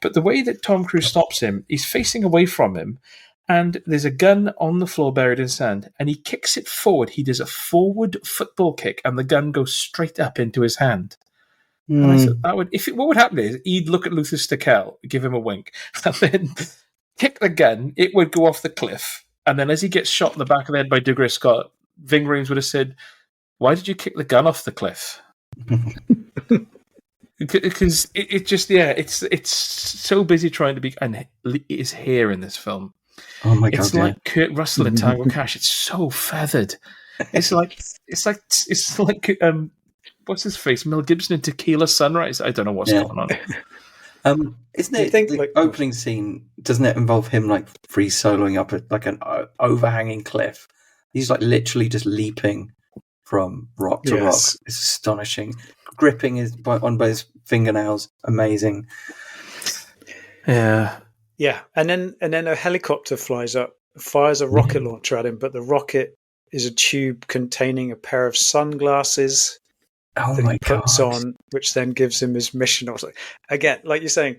But the way that Tom Cruise stops him, he's facing away from him, and there's a gun on the floor buried in sand, and he kicks it forward. He does a forward football kick, and the gun goes straight up into his hand. And I said, what would happen is he'd look at Luther Stickel, give him a wink, and then kick the gun, it would go off the cliff. And then as he gets shot in the back of the head by Douglas Scott, Ving Rhames would have said, "Why did you kick the gun off the cliff?" Because it just, it's so busy trying to be, and his hair in this film. Oh my god! It's like Kurt Russell in Tango Cash. It's so feathered. It's like what's his face? Mel Gibson in Tequila Sunrise. I don't know what's going on. Isn't it the opening scene? Doesn't it involve him like free soloing up like an overhanging cliff? He's like literally just leaping from rock to rock. It's astonishing. Gripping on by his fingernails, amazing. Yeah, and then a helicopter flies up, fires a rocket launcher at him, but the rocket is a tube containing a pair of sunglasses. Oh my god! Puts on, which then gives him his mission. Or something. Again, like you're saying,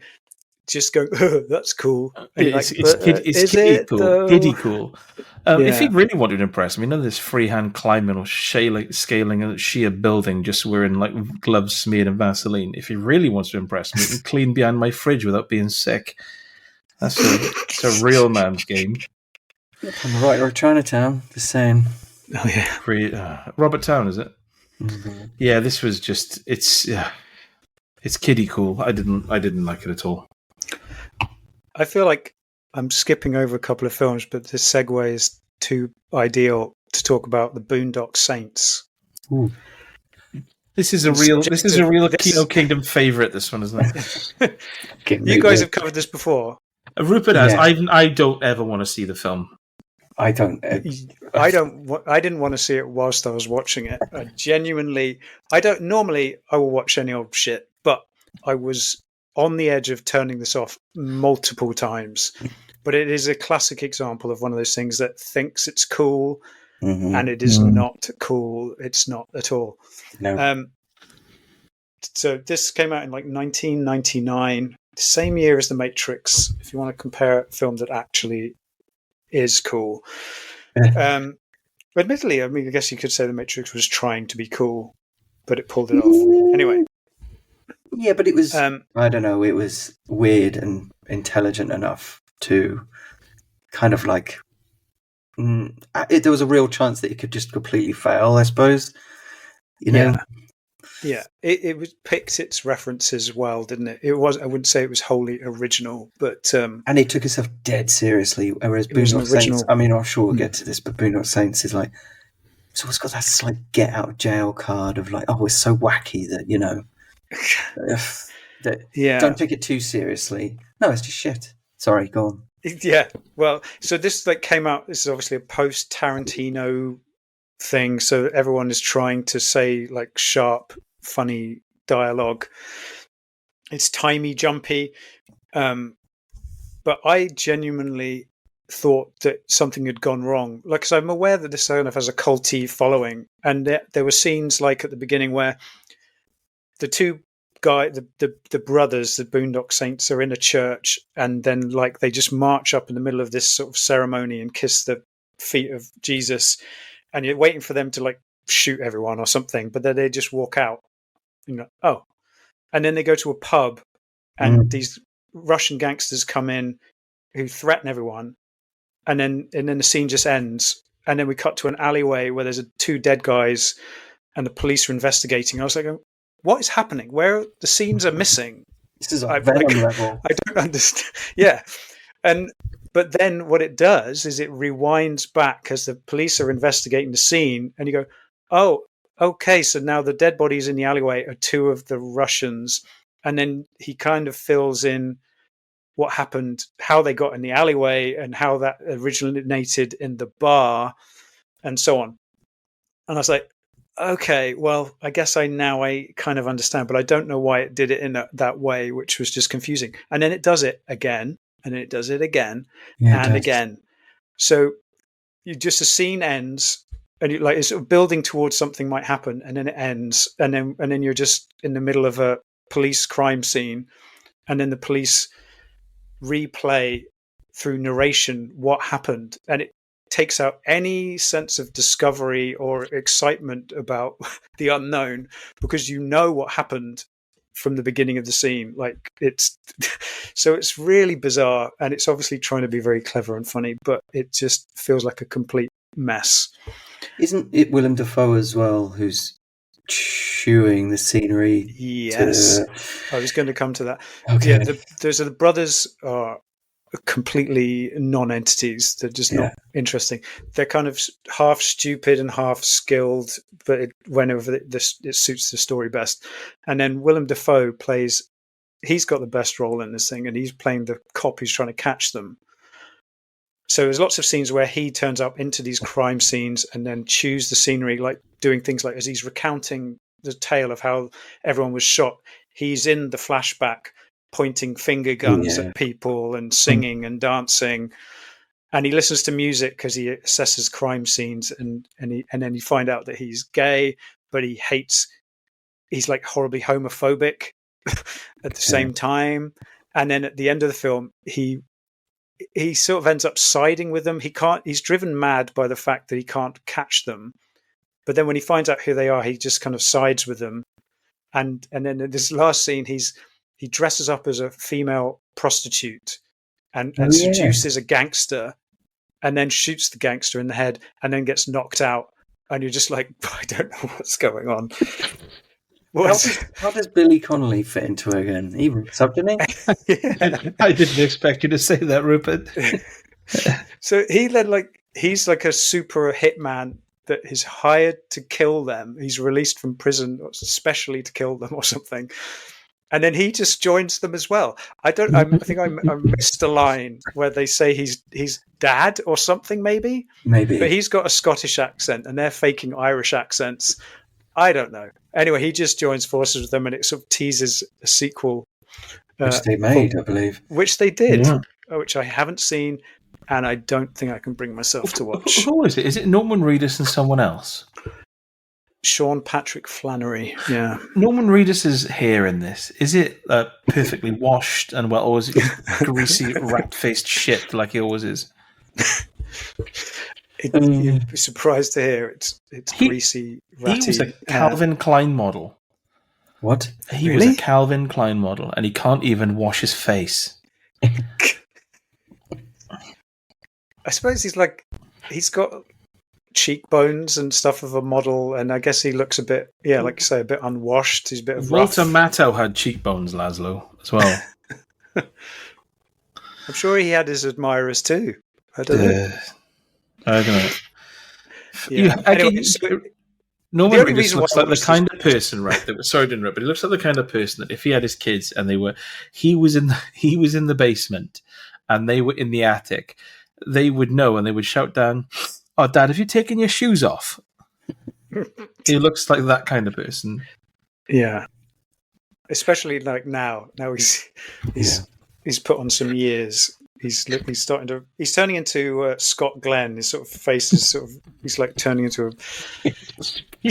just going, that's cool. It's kiddie cool. If he really wanted to impress me, none of this freehand climbing or scaling a sheer building just wearing like gloves smeared in Vaseline. If he really wants to impress me, he can clean behind my fridge without being sick. It's a real man's game. On the right or Chinatown, just saying. Oh yeah, Robert Town, is it? Mm-hmm. Yeah, this was just it's kiddie cool. I didn't like it at all. I feel like I'm skipping over a couple of films, but this segue is too ideal to talk about the Boondock Saints. Ooh. This is a real Kino Kingdom favorite. This one, isn't it? You guys have covered this before. Rupert has. I don't ever want to see the film. I don't. I didn't want to see it whilst I was watching it. Normally I will watch any old shit, but I was on the edge of turning this off multiple times. But it is a classic example of one of those things that thinks it's cool, and it is not cool. It's not at all. No. So this came out in like 1999, the same year as The Matrix. If you want to compare a film that actually is cool. Admittedly, I mean, I guess you could say The Matrix was trying to be cool, but it pulled it off. Anyway. Yeah, but it was, I don't know, it was weird and intelligent enough to kind of like, there was a real chance that it could just completely fail, I suppose. You know? Yeah. It was picked its references well, didn't it? I wouldn't say it was wholly original, but... and it took itself dead seriously, whereas Boondock Saints, I mean, I'm sure we'll get to this, but Boondock Saints is like, so it's got that slight get out of jail card of like, oh, it's so wacky that, you know, don't take it too seriously. No, it's just shit. Sorry, go on. Yeah, well, so this like came out, this is obviously a post-Tarantino thing, so everyone is trying to say like sharp, funny dialogue. It's timey, jumpy, but I genuinely thought that something had gone wrong. Like, because I'm aware that this kind of has a culty following, and there were scenes like at the beginning where the two the brothers, the Boondock Saints, are in a church, and then like they just march up in the middle of this sort of ceremony and kiss the feet of Jesus, and you're waiting for them to like shoot everyone or something, but then they just walk out. You know, oh, and then they go to a pub, and these Russian gangsters come in who threaten everyone, and then the scene just ends, and then we cut to an alleyway where there's two dead guys, and the police are investigating. I was like, what is happening? Where the scenes are missing? This is a Venom level. I don't understand. Yeah. But then what it does is it rewinds back as the police are investigating the scene, and you go, oh, okay, so now the dead bodies in the alleyway are two of the Russians. And then he kind of fills in what happened, how they got in the alleyway, and how that originated in the bar, and so on. And I was like, okay, well, I guess I kind of understand, but I don't know why it did it in that way, which was just confusing. And then it does it again, and then it does it again, and again. So the scene ends, and it's sort of building towards something might happen, and then it ends, and then you're just in the middle of a police crime scene, and then the police replay through narration what happened, and it takes out any sense of discovery or excitement about the unknown, because you know what happened from the beginning of the scene. Like, it's so it's really bizarre, and it's obviously trying to be very clever and funny, but it just feels like a complete mess. Isn't it Willem Dafoe as well who's chewing the scenery? Yes, I was going to come to that. Okay. Yeah, the brothers are completely non-entities. They're just not interesting. They're kind of half stupid and half skilled, but whenever it suits the story best. And then Willem Dafoe he's got the best role in this thing, and he's playing the cop who's trying to catch them. So there's lots of scenes where he turns up into these crime scenes and then chews the scenery, like doing things like, as he's recounting the tale of how everyone was shot, he's in the flashback pointing finger guns at people and singing and dancing, and he listens to music because he assesses crime scenes, and then you find out that he's gay, but he's like horribly homophobic at the same time. And then at the end of the film, he sort of ends up siding with them. He's driven mad by the fact that he can't catch them, but then when he finds out who they are, he just kind of sides with them. And then in this last scene, he dresses up as a female prostitute and seduces a gangster, and then shoots the gangster in the head, and then gets knocked out. And you're just like, I don't know what's going on. How does Billy Connolly fit into it again? He rips up, didn't he? I didn't expect you to say that, Rupert. So he's like a super hitman that is hired to kill them. He's released from prison especially to kill them or something. And then he just joins them as well. I think I missed a line where they say he's dad or something, maybe. But he's got a Scottish accent, and they're faking Irish accents. I don't know. Anyway, he just joins forces with them, and it sort of teases a sequel. Which they made, I believe. Which they did, which I haven't seen, and I don't think I can bring myself to watch. Who is it? Is it Norman Reedus and someone else? Sean Patrick Flannery, yeah. Norman Reedus's hair in this, is it perfectly washed and or is it greasy, rat-faced shit like he always is? You'd be surprised to hear it's greasy, ratty. He was a Calvin Klein model. What? He was a Calvin Klein model, and he can't even wash his face. I suppose he's got cheekbones and stuff of a model, and I guess he looks a bit, like you say, a bit unwashed. He's a bit of Walter rough. Matthau had cheekbones, Lazlo, as well. I'm sure he had his admirers too. I don't know. Yeah. Norman Reedus looks like the kind of person, right? Sorry to interrupt, but he looks like the kind of person that if he had his kids and he was in the basement and they were in the attic, they would know and they would shout down, "Oh, Dad, have you taken your shoes off?" He looks like that kind of person. Yeah, especially like now. Now he's put on some years. He's turning into Scott Glenn. His sort of face is he's like turning into a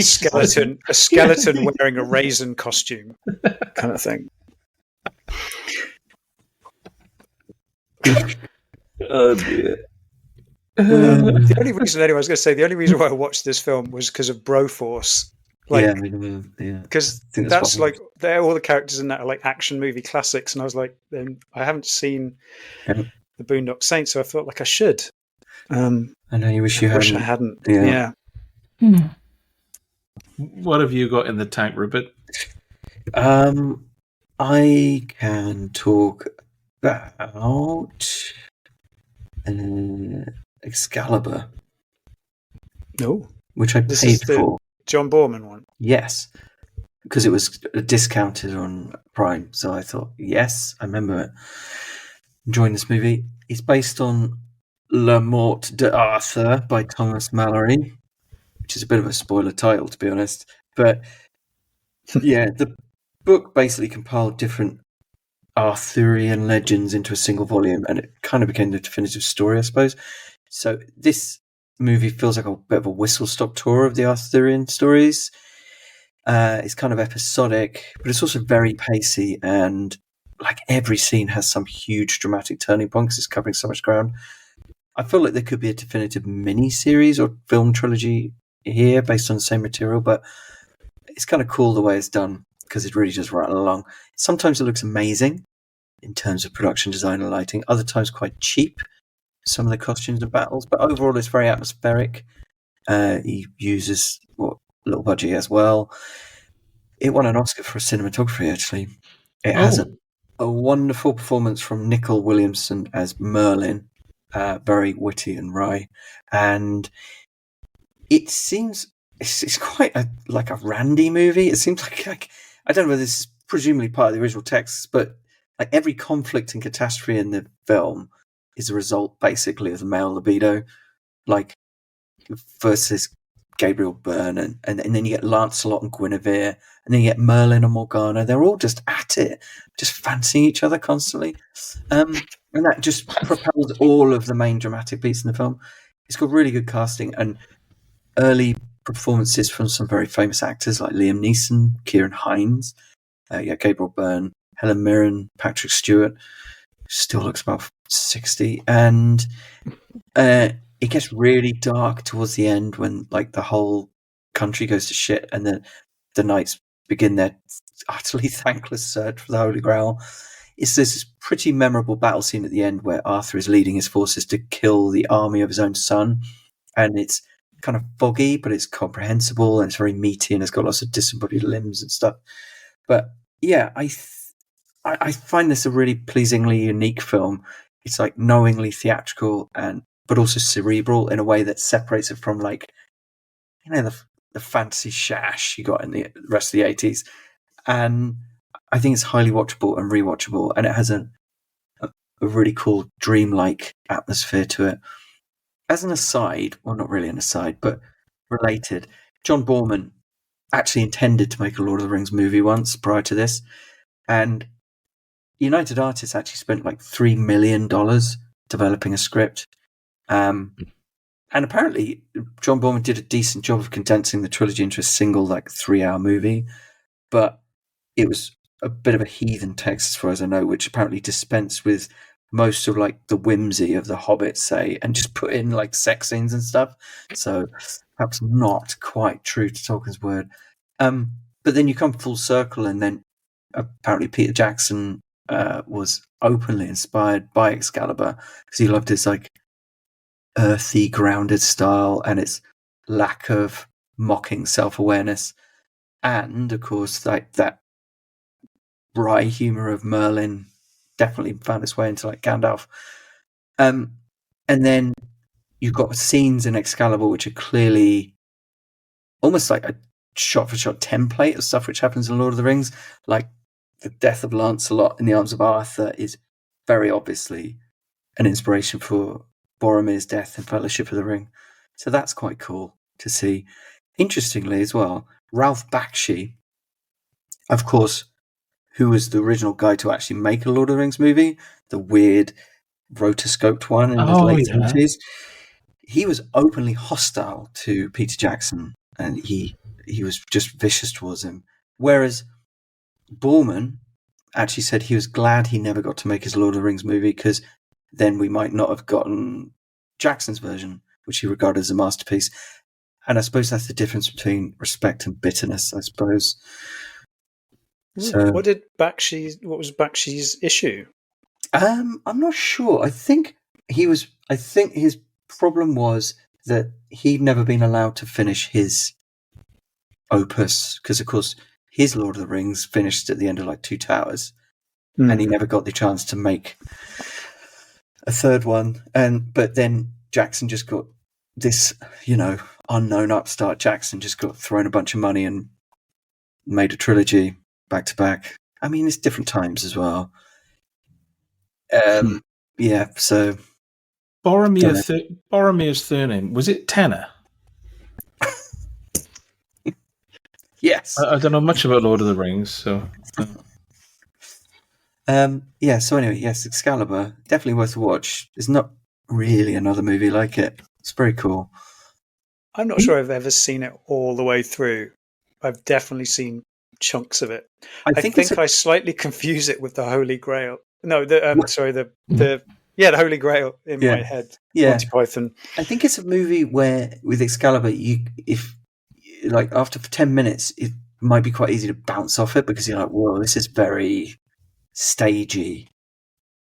skeleton wearing a Raisin costume kind of thing. Oh dear. The only reason why I watched this film was because of Broforce. Because that's like all the characters in that are like action movie classics, and I was like, I haven't seen the Boondock Saints, so I felt like I should. I know you wish you hadn't. I hadn't. Yeah. What have you got in the tank, Rupert? I can talk about Excalibur, No, which I This paid is the- for. John Borman one. Yes, because it was discounted on Prime. So I thought, yes, I remember enjoying this movie. It's based on La Morte d'Arthur by Thomas Mallory, which is a bit of a spoiler title, to be honest. But yeah, the book basically compiled different Arthurian legends into a single volume, and it kind of became the definitive story, I suppose. So this movie feels like a bit of a whistle-stop tour of the Arthurian stories. It's kind of episodic, but it's also very pacey, and like every scene has some huge dramatic turning point because it's covering so much ground. I feel like there could be a definitive mini-series or film trilogy here based on the same material, but it's kind of cool the way it's done because it really does rattle along. Sometimes it looks amazing in terms of production design and lighting, other times quite cheap, some of the costumes and battles, but overall it's very atmospheric. He uses what little budget as well. It won an Oscar for cinematography, actually. It has a wonderful performance from Nicol Williamson as Merlin, very witty and wry, and it seems it's quite like a randy movie. It seems like I don't know whether this is presumably part of the original text, but like every conflict and catastrophe in the film is a result basically of the male libido, like versus Gabriel Byrne, and then you get Lancelot and Guinevere, and then you get Merlin and Morgana. They're all just at it, just fancying each other constantly. And that just propels all of the main dramatic beats in the film. It's got really good casting and early performances from some very famous actors like Liam Neeson, Kieran Hines, Gabriel Byrne, Helen Mirren, Patrick Stewart, still looks about 60, and it gets really dark towards the end when like the whole country goes to shit, and then the knights begin their utterly thankless search for the Holy Grail. It's this pretty memorable battle scene at the end where Arthur is leading his forces to kill the army of his own son, and it's kind of foggy, but it's comprehensible, and it's very meaty, and it's got lots of disembodied limbs and stuff. But yeah, I find this a really pleasingly unique film. It's like knowingly theatrical but also cerebral in a way that separates it from like, you know, the fantasy shash you got in the rest of the 80s. And I think it's highly watchable and rewatchable, and it has a really cool dreamlike atmosphere to it. As an aside, well, not really an aside, but related, John Borman actually intended to make a Lord of the Rings movie once prior to this, and United Artists actually spent like $3 million developing a script. And apparently John Borman did a decent job of condensing the trilogy into a single like 3-hour movie, but it was a bit of a heathen text as far as I know, which apparently dispensed with most of like the whimsy of the Hobbit, say, and just put in like sex scenes and stuff. So perhaps not quite true to Tolkien's word. But then you come full circle, and then apparently Peter Jackson was openly inspired by Excalibur because he loved his like earthy, grounded style and its lack of mocking self-awareness, and of course like that wry humor of Merlin definitely found its way into like Gandalf. And then you've got scenes in Excalibur which are clearly almost like a shot-for-shot template of stuff which happens in Lord of the Rings, like the death of Lancelot in the arms of Arthur is very obviously an inspiration for Boromir's death in Fellowship of the Ring. So that's quite cool to see. Interestingly as well, Ralph Bakshi, of course, who was the original guy to actually make a Lord of the Rings movie, the weird rotoscoped one in the late 70s, he was openly hostile to Peter Jackson, and he was just vicious towards him. Whereas Borman actually said he was glad he never got to make his Lord of the Rings movie because then we might not have gotten Jackson's version, which he regarded as a masterpiece. And I suppose that's the difference between respect and bitterness, I suppose. So, what was Bakshi's issue? I'm not sure. I think his problem was that he'd never been allowed to finish his opus because, of course, his Lord of the Rings finished at the end of like Two Towers, Hmm. and he never got the chance to make a third one. But then Jackson just got this, unknown upstart Jackson just got thrown a bunch of money and made a trilogy back to back. I mean, it's different times as well. Yeah, so Boromir's surname, was it Tanner? yes. I don't know much about Lord of the Rings, so. So anyway, yes, Excalibur, definitely worth a watch. There's not really another movie like it. It's very cool. I'm not sure I've ever seen it all the way through. I've definitely seen chunks of it. I think I slightly confuse it with the Holy Grail. No, the Holy Grail in my head. Yeah. Monty Python. I think it's a movie where with Excalibur, after 10 minutes, it might be quite easy to bounce off it because you're like, whoa, this is very stagey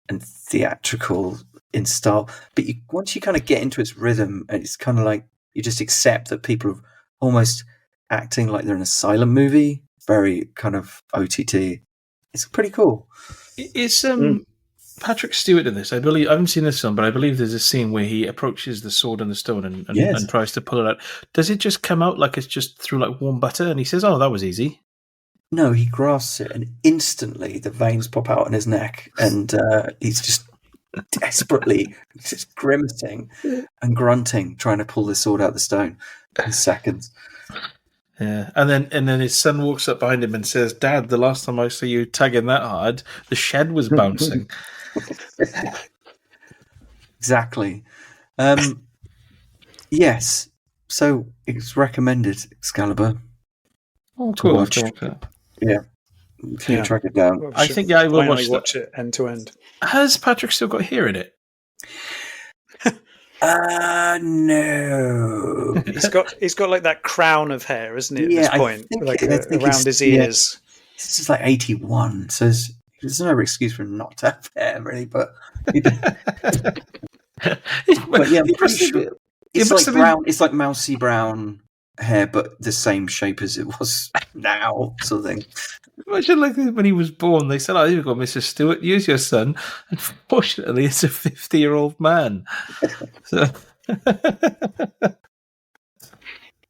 and theatrical in style. But once you kind of get into its rhythm, and it's kind of like you just accept that people are almost acting like they're in a silent movie, very kind of OTT. It's pretty cool. Is Patrick Stewart in this? I believe I haven't seen this one, but I believe there's a scene where he approaches the sword and the stone and tries to pull it out. Does it just come out like it's just through like warm butter? And he says, "Oh, that was easy." No, he grasps it, and instantly the veins pop out on his neck, and he's just desperately just grimacing and grunting, trying to pull the sword out of the stone in seconds. Yeah, and then his son walks up behind him and says, "Dad, the last time I saw you tagging that hard, the shed was bouncing." Exactly. Yes. So it's recommended, Excalibur. Oh, cool. Watch. Yeah. Can you track it down? Well, I think I will watch it end to end. Has Patrick still got hair in it? No. He's got like that crown of hair, isn't it? At Yeah, this point, around his ears. This is like 81, so there's no excuse for him not to have hair, really. But yeah, I'm pretty sure it's like brown. It's like mousy brown hair, but the same shape as it was now, sort of thing. Imagine like when he was born, they said, "Oh, here we go, Mr. Stewart. Use your son." Unfortunately, it's a 50-year-old man. So,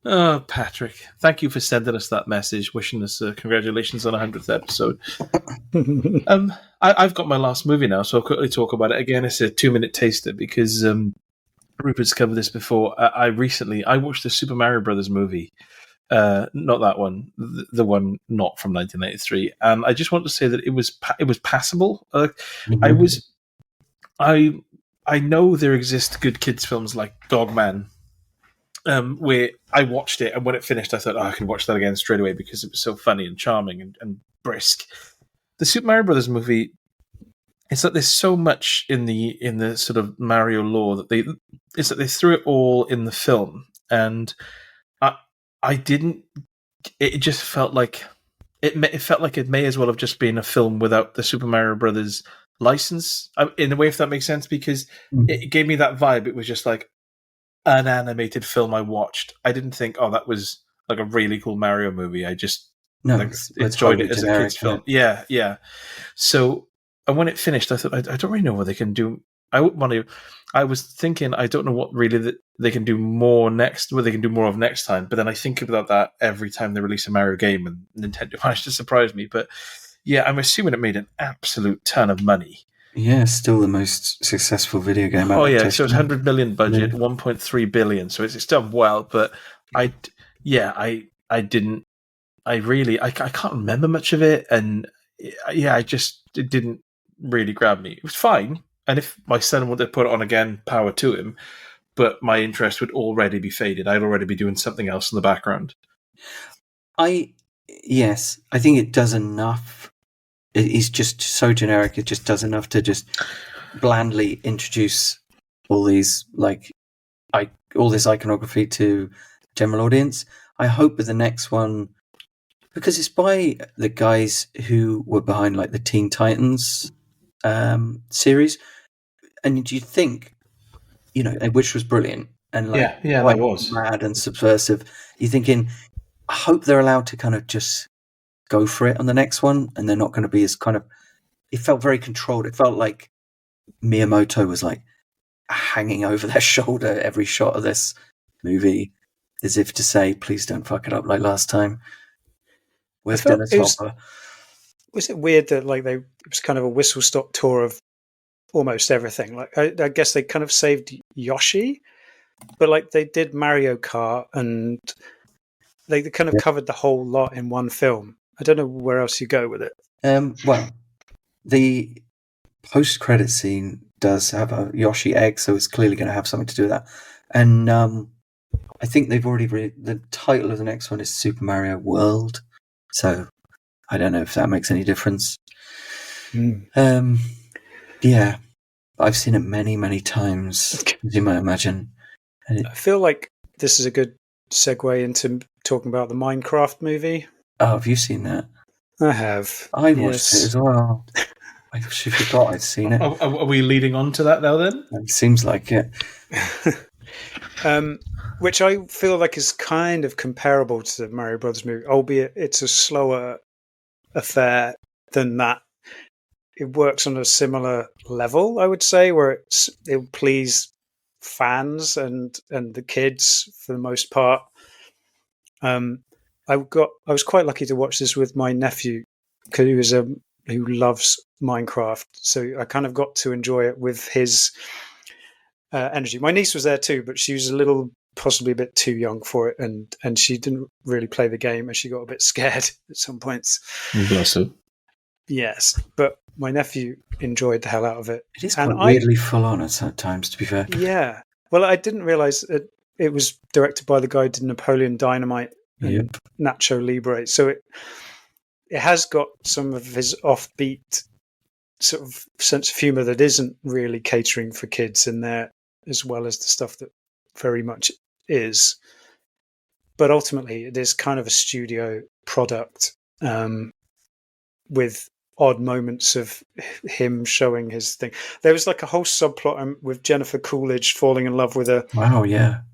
oh, Patrick, thank you for sending us that message, wishing us congratulations on 100th episode. I've got my last movie now, so I'll quickly talk about it. Again, it's a 2-minute taster because Rupert's covered this before. I watched the Super Mario Brothers movie. Not that one, the one not from 1993. And I just want to say that it was passable. I know there exist good kids films like Dogman, where I watched it, and when it finished, I thought, I can watch that again straight away because it was so funny and charming and brisk. The Super Mario Brothers movie, it's like there's so much in the sort of Mario lore that they threw it all in the film, and I didn't. It just felt like it felt like it may as well have just been a film without the Super Mario Brothers license, in a way, if that makes sense, because it gave me that vibe. It was just like an animated film I watched. I didn't think, oh, that was like a really cool Mario movie. I just enjoyed it as a kids film. Yeah. So, and when it finished, I thought, I don't really know what they can do. I was thinking, I don't know what really they can do more next, what they can do more of next time. But then I think about that every time they release a Mario game, and Nintendo managed to surprise me. But yeah, I'm assuming it made an absolute ton of money. Yeah, still the most successful video game. Oh yeah, so it's 100 million budget, 1.3 billion. So it's done well. But I can't remember much of it, and yeah, it didn't really grab me. It was fine. And if my son wanted to put it on again, power to him. But my interest would already be faded. I'd already be doing something else in the background. Yes, I think it does enough. It's just so generic. It just does enough to just blandly introduce all these all this iconography to general audience. I hope with the next one, because it's by the guys who were behind like the Teen Titans series, and you think, which was brilliant and that was mad and subversive. You're thinking, I hope they're allowed to kind of just go for it on the next one, and they're not going to be as kind of. It felt very controlled. It felt like Miyamoto was like hanging over their shoulder every shot of this movie, as if to say, "Please don't fuck it up like last time." Where's Dennis Hopper? Was it weird that like it was kind of a whistle stop tour of almost everything? Like I guess they kind of saved Yoshi, but like they did Mario Kart, and they kind of covered the whole lot in one film. I don't know where else you go with it. Well, the post-credit scene does have a Yoshi egg, so it's clearly going to have something to do with that. And I think they've already the title of the next one is Super Mario World, so I don't know if that makes any difference. Yeah, I've seen it many, many times, as you might imagine. And I feel like this is a good segue into talking about the Minecraft movie. Oh, have you seen that? I have. I watched it as well. I actually forgot I'd seen it. Are we leading on to that now then? It seems like it. Which I feel like is kind of comparable to the Mario Brothers movie, albeit it's a slower affair than that. It works on a similar level, I would say, where it'll please fans and the kids for the most part. I was quite lucky to watch this with my nephew, who loves Minecraft, so I kind of got to enjoy it with his energy. My niece was there too, but she was possibly a bit too young for it, and she didn't really play the game, and she got a bit scared at some points. Bless her. Yes, but my nephew enjoyed the hell out of it. It is quite weirdly full on at times, to be fair. Yeah. Well, I didn't realise it was directed by the guy who did Napoleon Dynamite and Nacho Libre. So it has got some of his offbeat sort of sense of humour that isn't really catering for kids in there, as well as the stuff that very much is. But ultimately, it is kind of a studio product with odd moments of him showing his thing. There was like a whole subplot with Jennifer Coolidge falling in love with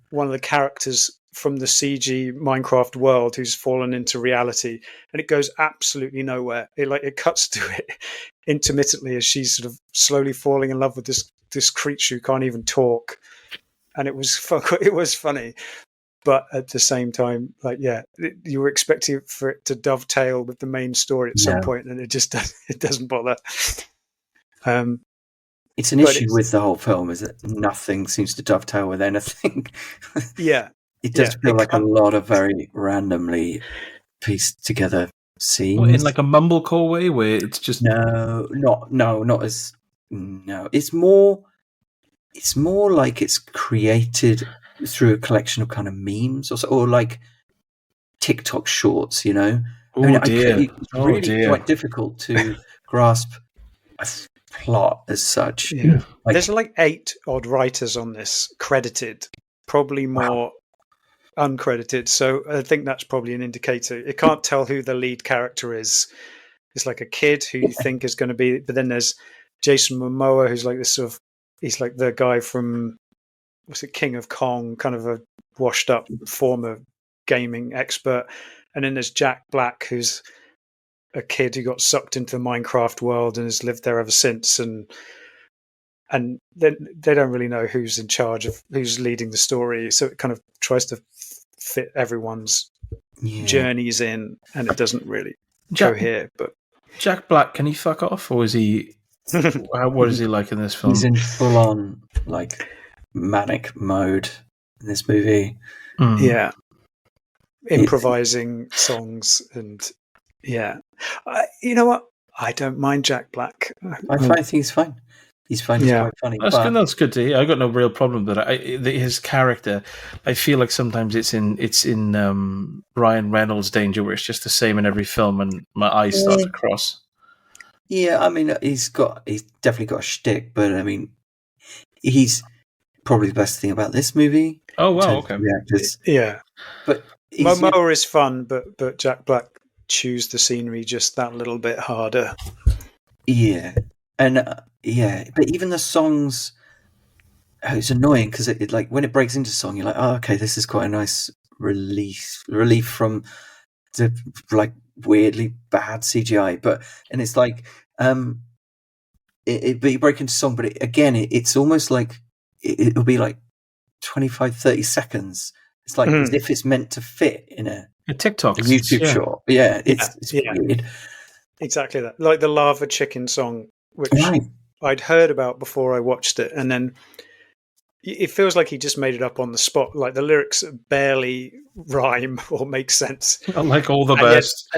one of the characters from the CG Minecraft world who's fallen into reality, and it goes absolutely nowhere. It cuts to it intermittently as she's sort of slowly falling in love with this creature who can't even talk, and it was funny. But at the same time, you were expecting for it to dovetail with the main story at some point, and it just doesn't bother. It's an issue with the whole film, is that nothing seems to dovetail with anything. Yeah. It does feel like a lot of very randomly pieced together scenes. In like a mumblecore way, where it's just not as It's more like it's created through a collection of kind of memes or like TikTok shorts, you know. It's really quite difficult to grasp a plot as such. Yeah. There's like 8 odd writers on this credited, probably more uncredited. So I think that's probably an indicator. It can't tell who the lead character is. It's like a kid who you think is going to be, but then there's Jason Momoa, who's like this sort of, he's like the guy from, what's it, King of Kong, kind of a washed up former gaming expert. And then there's Jack Black, who's a kid who got sucked into the Minecraft world and has lived there ever since. And then they don't really know who's in charge of who's leading the story. So it kind of tries to fit everyone's journeys in, and it doesn't really cohere. But Jack Black, can he fuck off, or is he? What is he like in this film? He's in full on like manic mode in this movie. Yeah, improvising songs and you know what? I don't mind Jack Black. I think he's fine. He's fine. He's quite funny. That's good to hear. I got no real problem with it. His character, I feel like sometimes it's in Ryan Reynolds' Danger, where it's just the same in every film, and my eyes start to cross. Yeah, I mean, he's definitely got a shtick, but I mean, he's probably the best thing about this movie. Oh wow, okay. Yeah, but Momoa is fun, but Jack Black chews the scenery just that little bit harder. Yeah, and but even the songs, it's annoying because it like when it breaks into song, you're like, oh, okay, this is quite a nice relief from the like weirdly bad CGI, and it's like but you break into song, but it's almost like it'll be like 25, 30 seconds. It's like as if it's meant to fit in a TikTok, a YouTube short. Yeah, it's weird. Exactly that. Like the Lava Chicken song, which I'd heard about before I watched it, and then it feels like he just made it up on the spot. Like the lyrics barely rhyme or make sense. Like all the best.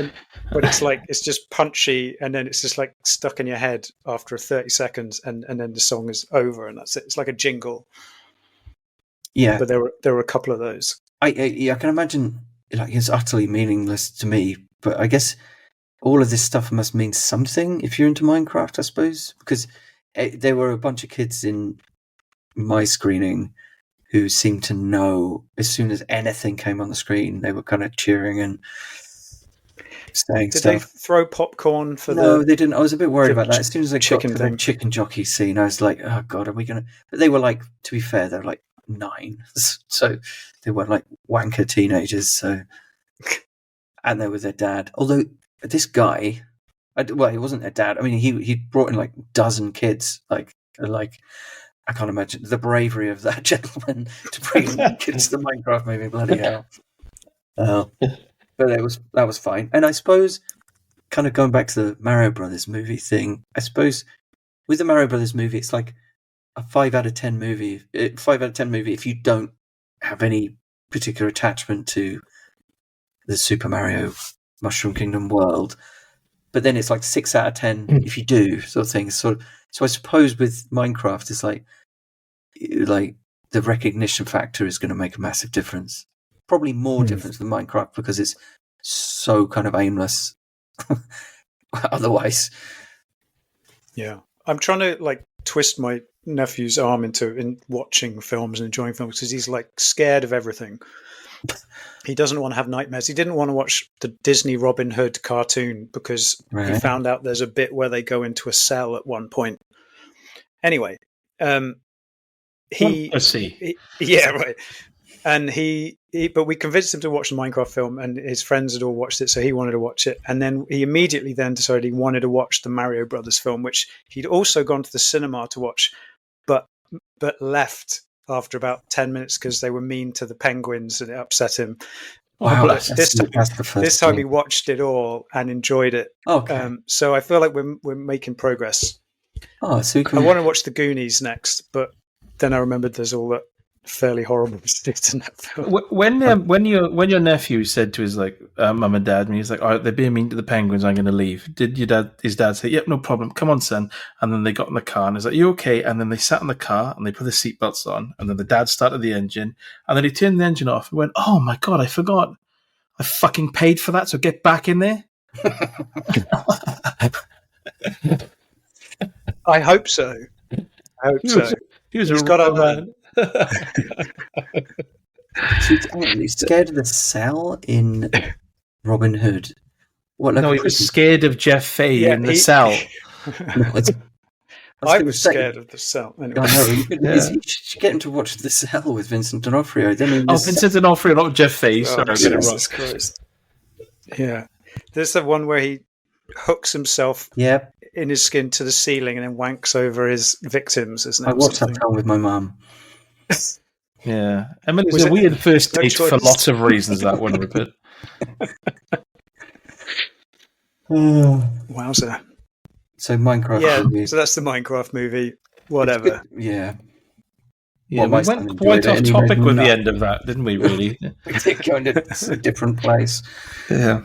But it's like, it's just punchy, and then it's just like stuck in your head after 30 seconds, and then the song is over, and that's it. It's like a jingle. Yeah. But there were a couple of those. I can imagine, like, it's utterly meaningless to me, but I guess all of this stuff must mean something if you're into Minecraft, I suppose, because there were a bunch of kids in my screening who seemed to know as soon as anything came on the screen, they were kind of cheering and saying Did stuff. they throw popcorn for No, they didn't. I was a bit worried about that. As soon as I got to the thing. chicken jockey scene, I was like, oh God, are we going to... But they were like, to be fair, they were like 9. So they weren't like wanker teenagers. So, and they were their dad. Although this guy, he wasn't their dad. I mean, he brought in like a dozen kids. Like I can't imagine the bravery of that gentleman to bring kids to the Minecraft movie. Bloody hell! But that was fine. And I suppose, kind of going back to the Mario Brothers movie thing, I suppose with the Mario Brothers movie, it's like a 5 out of 10 movie. 5 out of 10 movie if you don't have any particular attachment to the Super Mario Mushroom Kingdom world. But then it's like 6 out of 10 if you do, sort of thing. So I suppose with Minecraft, it's like the recognition factor is going to make a massive difference. Probably more difference than Minecraft because it's so kind of aimless. Otherwise, yeah, I'm trying to like twist my nephew's arm in watching films and enjoying films because he's like scared of everything. He doesn't want to have nightmares. He didn't want to watch the Disney Robin Hood cartoon because he found out there's a bit where they go into a cell at one point. Anyway, Let's see. Yeah, right. And but we convinced him to watch the Minecraft film, and his friends had all watched it, so he wanted to watch it. And then he immediately then decided he wanted to watch the Mario Brothers film, which he'd also gone to the cinema to watch, but left after about 10 minutes because they were mean to the penguins and it upset him. Wow, this time he watched it all and enjoyed it. Okay. So I feel like we're making progress. Oh, so I want to watch the Goonies next, but then I remembered there's all that fairly horrible shit in that film. When your nephew said to his mum and dad, and he's like, "All right, they're being mean to the penguins. I'm going to leave." Did his dad say, "Yep, no problem. Come on, son"? And then they got in the car, and he's like, "You okay?" And then they sat in the car, and they put the seatbelts on, and then the dad started the engine, and then he turned the engine off and went, "Oh my God, I forgot. I fucking paid for that. So get back in there." I hope so. He's got a He's scared of the cell in Robin Hood. No, he was scared of Jeff Fahey in the cell. I was scared of the cell. Anyway. You should get him to watch The Cell with Vincent D'Onofrio. Vincent D'Onofrio, not Jeff Fahey. Sorry, Jesus Christ. Yeah. There's the one where he hooks himself in his skin to the ceiling and then wanks over his victims, isn't it? I watched that film with my mum. Yeah. I mean, it's a weird first date for lots of reasons, that one, Rupert. Wowzer. So Minecraft movie. So that's the Minecraft movie. Whatever. Yeah. Yeah, we went quite off topic with the end of that, didn't we, really? We did go into a different place. Yeah.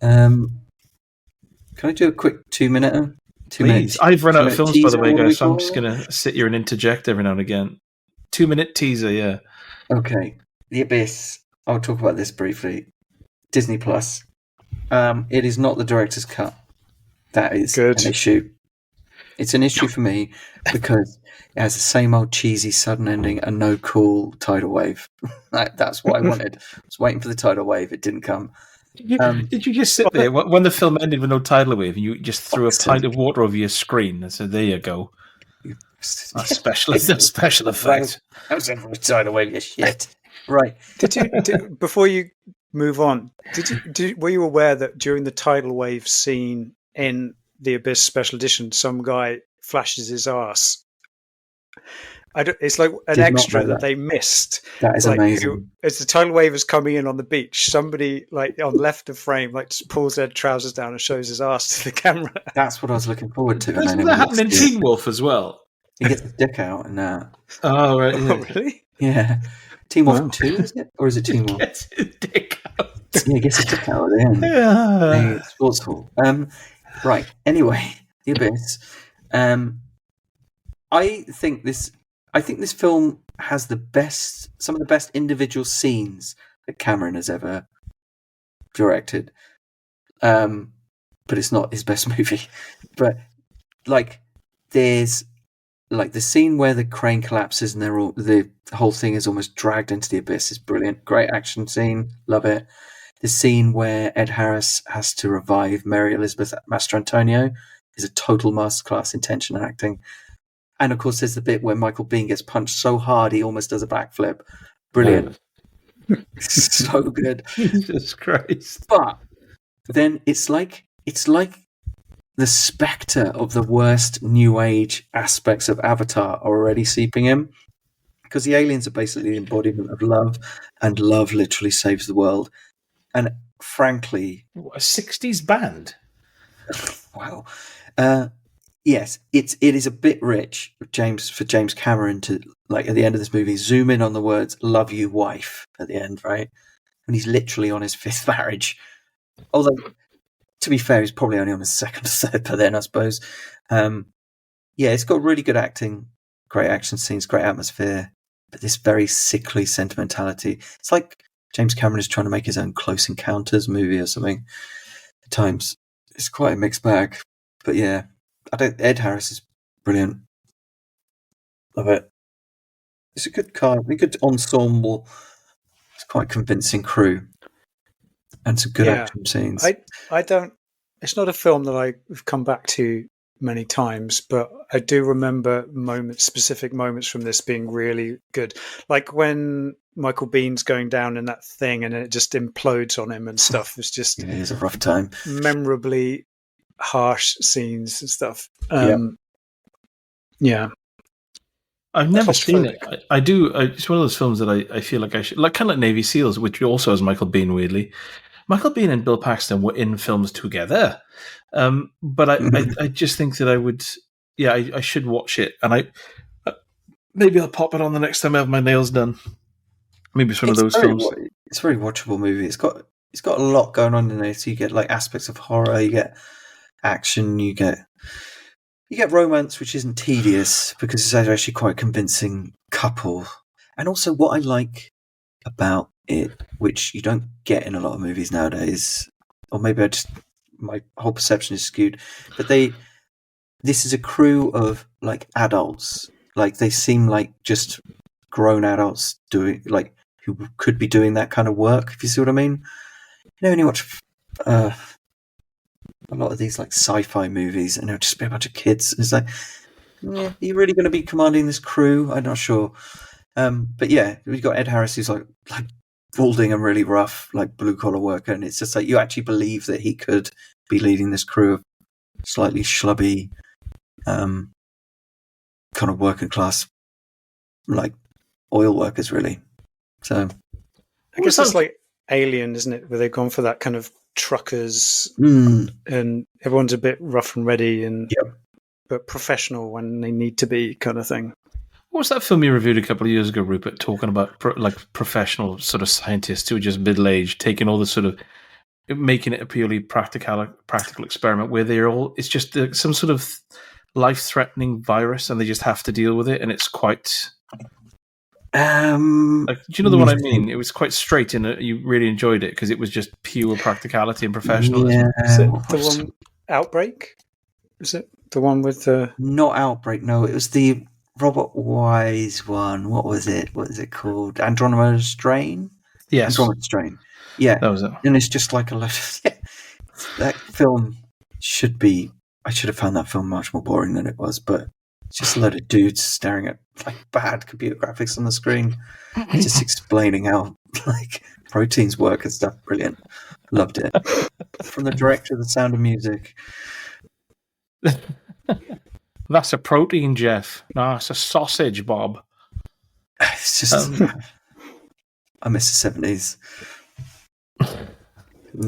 Can I do a quick 2-minute? Please. I've run out of films, by the way, guys, so I'm just going to sit here and interject every now and again. 2-minute teaser, yeah. Okay. The Abyss. I'll talk about this briefly. Disney Plus. It is not the director's cut. That is an issue. It's an issue for me because it has the same old cheesy sudden ending and no cool tidal wave. That's what I wanted. I was waiting for the tidal wave. It didn't come. Did you just sit there when the film ended with no tidal wave and you just threw a pint of water over your screen and said, "There you go." A special effect. That was a tidal wave, you shit. Right. Before you move on, were you aware that during the tidal wave scene in the Abyss Special Edition, some guy flashes his ass? It's like an Did not extra know that that. they missed. That is Like, amazing. as the tidal wave is coming in on the beach, somebody like on left of frame like just pulls their trousers down and shows his ass to the camera. That's what I was looking forward to. And I Doesn't never that happen in got to see it. Teen Wolf as well? He gets his dick out and Oh, right. Oh, really? yeah. Teen Wolf Wow. 2, is it? Or is it Teen Wolf? Gets his dick out. Yeah, he gets his dick out at the end. Yeah. Hey, sports hall. Right. Anyway, The Abyss. I think this film has some of the best individual scenes that Cameron has ever directed. But it's not his best movie. But like, there's like the scene where the crane collapses and the whole thing is almost dragged into the abyss is brilliant. Great action scene, love it. The scene where Ed Harris has to revive Mary Elizabeth Mastrantonio is a total masterclass in tension and acting. And of course, there's the bit where Michael Biehn gets punched so hard he almost does a backflip. Brilliant, so good. Jesus Christ! But then it's like the spectre of the worst New Age aspects of Avatar are already seeping in, because the aliens are basically the embodiment of love, and love literally saves the world. And frankly, What, a 60s band? wow. Yes, it is a bit rich for James Cameron to, like, at the end of this movie, zoom in on the words "love you, wife" at the end, right? When he's literally on his 5th marriage. Although, to be fair, he's probably only on his 2nd or 3rd by then, I suppose. Yeah, it's got really good acting, great action scenes, great atmosphere, but this very sickly sentimentality. It's like James Cameron is trying to make his own Close Encounters movie or something. At times, it's quite a mixed bag. But yeah, Ed Harris is brilliant. Love it. It's a good cast, a good ensemble. It's quite a convincing crew. And some good action scenes. I don't. It's not a film that I've come back to many times, but I do remember specific moments from this being really good. Like when Michael Bihn's going down in that thing and it just implodes on him and stuff. It's just Yeah, it's a rough time. Memorably harsh scenes and stuff. Yeah. I've never seen it. I do. It's one of those films that I feel like I should, like, kind of like Navy SEALs, which also has Michael Biehn. Weirdly, Michael Biehn and Bill Paxton were in films together. But I just think that I would. Yeah, I should watch it, and maybe I'll pop it on the next time I have my nails done. Maybe it's one of those films. It's a very watchable movie. It's got a lot going on in there. So you get like aspects of horror, you get action, you get romance, which isn't tedious because it's actually quite a convincing couple. And also, what I like about it, which you don't get in a lot of movies nowadays, or maybe my whole perception is skewed, but this is a crew of like adults. Like, they seem like just grown adults doing, like, who could be doing that kind of work, if you see what I mean. You know, when you watch a lot of these like sci-fi movies and it'll just be a bunch of kids, and it's like, are you really going to be commanding this crew? I'm not sure. But yeah, we've got Ed Harris, who's like balding and really rough, like blue collar worker, and it's just like you actually believe that he could be leading this crew of slightly schlubby, kind of working class, like oil workers, really. So I guess it's like Alien, isn't it? Where they've gone for that kind of truckers, and everyone's a bit rough and ready, and but professional when they need to be, kind of thing. What was that film you reviewed a couple of years ago, Rupert, talking about like professional sort of scientists who are just middle-aged, taking all the sort of, making it a purely practical experiment where it's just some sort of life-threatening virus and they just have to deal with it, and it's quite... do you know the one I mean? It was quite straight, and you really enjoyed it because it was just pure practicality and professionalism. Yeah. Is it the one Outbreak? Is it the one with the... Not Outbreak, no. It was the Robert Wise one. What was it? What is it called? Andromeda Strain? Yes. Andromeda Strain. Yeah. That was it. And it's just like a lot of... That film should be... I should have found that film much more boring than it was, but It's just a load of dudes staring at like bad computer graphics on the screen, just explaining how like proteins work and stuff. Brilliant. Loved it. From the director of The Sound of Music. That's a protein, Jeff. No, it's a sausage, Bob. It's just I miss the 70s.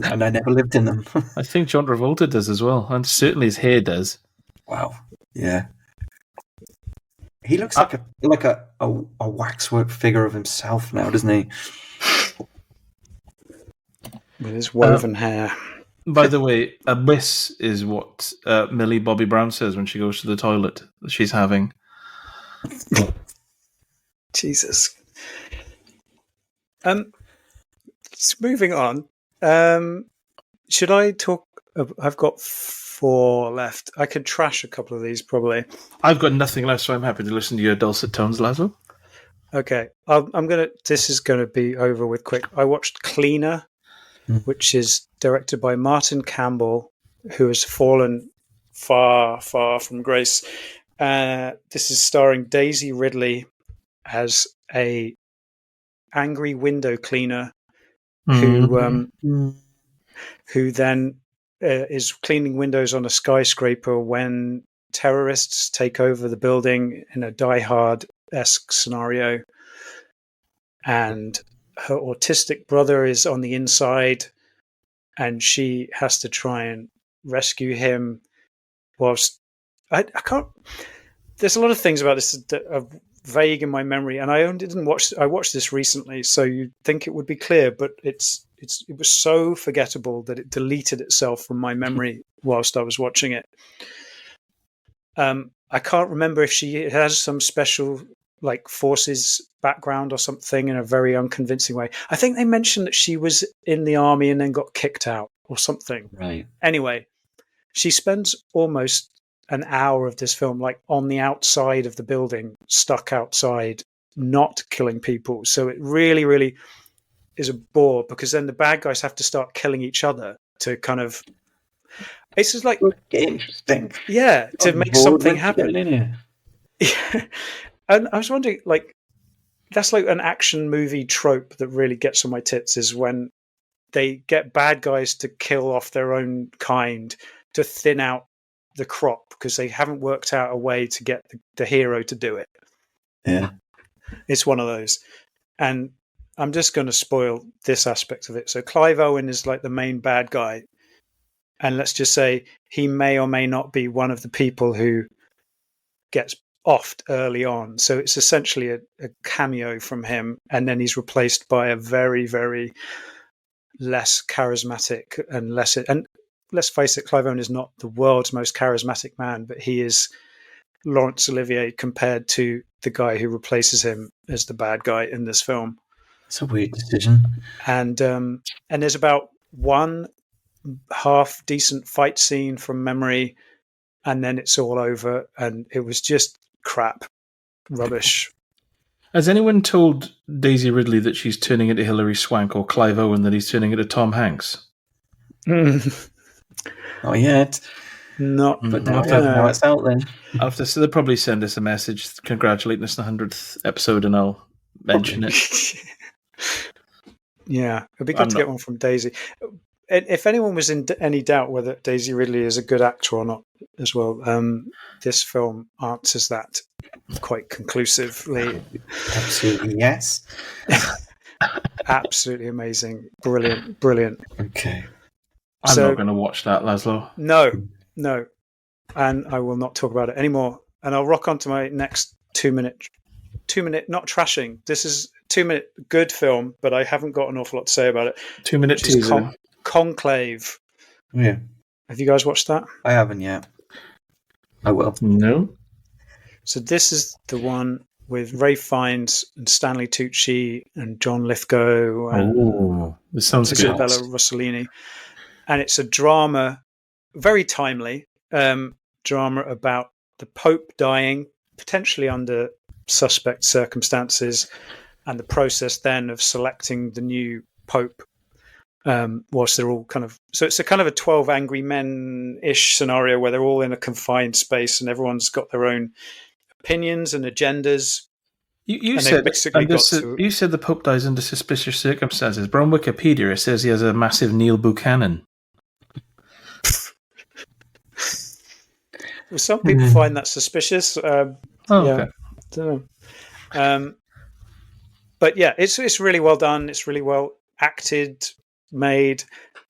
And I never lived in them. I think John Travolta does as well, and certainly his hair does. Wow. Yeah. He looks like a waxwork figure of himself now, doesn't he? With his woven hair. By the way, a miss is what Millie Bobby Brown says when she goes to the toilet that she's having. Jesus. Moving on. Should I talk? I've got 4 left. I could trash a couple of these probably. I've got nothing left, so I'm happy to listen to your dulcet tones, Lazlo. Okay, this is gonna be over with quick. I watched Cleaner, which is directed by Martin Campbell, who has fallen far, far from grace. This is starring Daisy Ridley as a angry window cleaner who then is cleaning windows on a skyscraper when terrorists take over the building in a Die Hard-esque scenario. And her autistic brother is on the inside, and she has to try and rescue him. Whilst I can't. There's a lot of things about this that are vague in my memory, and I watched this recently, so you'd think it would be clear, but it was so forgettable that it deleted itself from my memory whilst I was watching it. I can't remember if she has some special like forces background or something in a very unconvincing way. I think they mentioned that she was in the army and then got kicked out or something. Right. Anyway, she spends almost an hour of this film like on the outside of the building, stuck outside, not killing people. So it really, really is a bore, because then the bad guys have to start killing each other to kind of... It's just like... Interesting. Yeah, to make something happen. Yeah. And I was wondering, like, that's like an action movie trope that really gets on my tits, is when they get bad guys to kill off their own kind to thin out the crop because they haven't worked out a way to get the hero to do it. Yeah. It's one of those. And I'm just going to spoil this aspect of it. So Clive Owen is like the main bad guy. And let's just say he may or may not be one of the people who gets offed early on. So it's essentially a cameo from him. And then he's replaced by a very, very less charismatic and less... And let's face it, Clive Owen is not the world's most charismatic man, but he is Laurence Olivier compared to the guy who replaces him as the bad guy in this film. It's a weird decision. And there's about one half decent fight scene from memory, and then it's all over, and it was just crap, rubbish. Has anyone told Daisy Ridley that she's turning into Hilary Swank, or Clive Owen that he's turning into Tom Hanks? Not yet. Not, but now it's out then. So they'll probably send us a message congratulating us on the 100th episode, and I'll mention it. Yeah, it'd be good to get one from Daisy. If anyone was in any doubt whether Daisy Ridley is a good actor or not as well, this film answers that quite conclusively. Absolutely, yes. Absolutely amazing. Brilliant. Okay. I'm not going to watch that, Lazlo. No. And I will not talk about it anymore. And I'll rock on to my next 2 minute, not trashing. This is 2 minute good film, but I haven't got an awful lot to say about it. 2 minute teaser. Conclave. Yeah. Have you guys watched that? I haven't yet. I will. No. So this is the one with Ralph Fiennes and Stanley Tucci and John Lithgow and this sounds good. Isabella Rossellini. And it's a drama, very timely, drama about the Pope dying, potentially under suspect circumstances, and the process then of selecting the new Pope, whilst they're all kind of... So it's a kind of a 12 Angry Men-ish scenario where they're all in a confined space and everyone's got their own opinions and agendas. You And said they've basically got you said the Pope dies under suspicious circumstances, but on Wikipedia it says he has a massive Neil Buchanan. Well, some people find that suspicious. Okay. Don't know. But yeah, it's really well done. It's really well acted, made,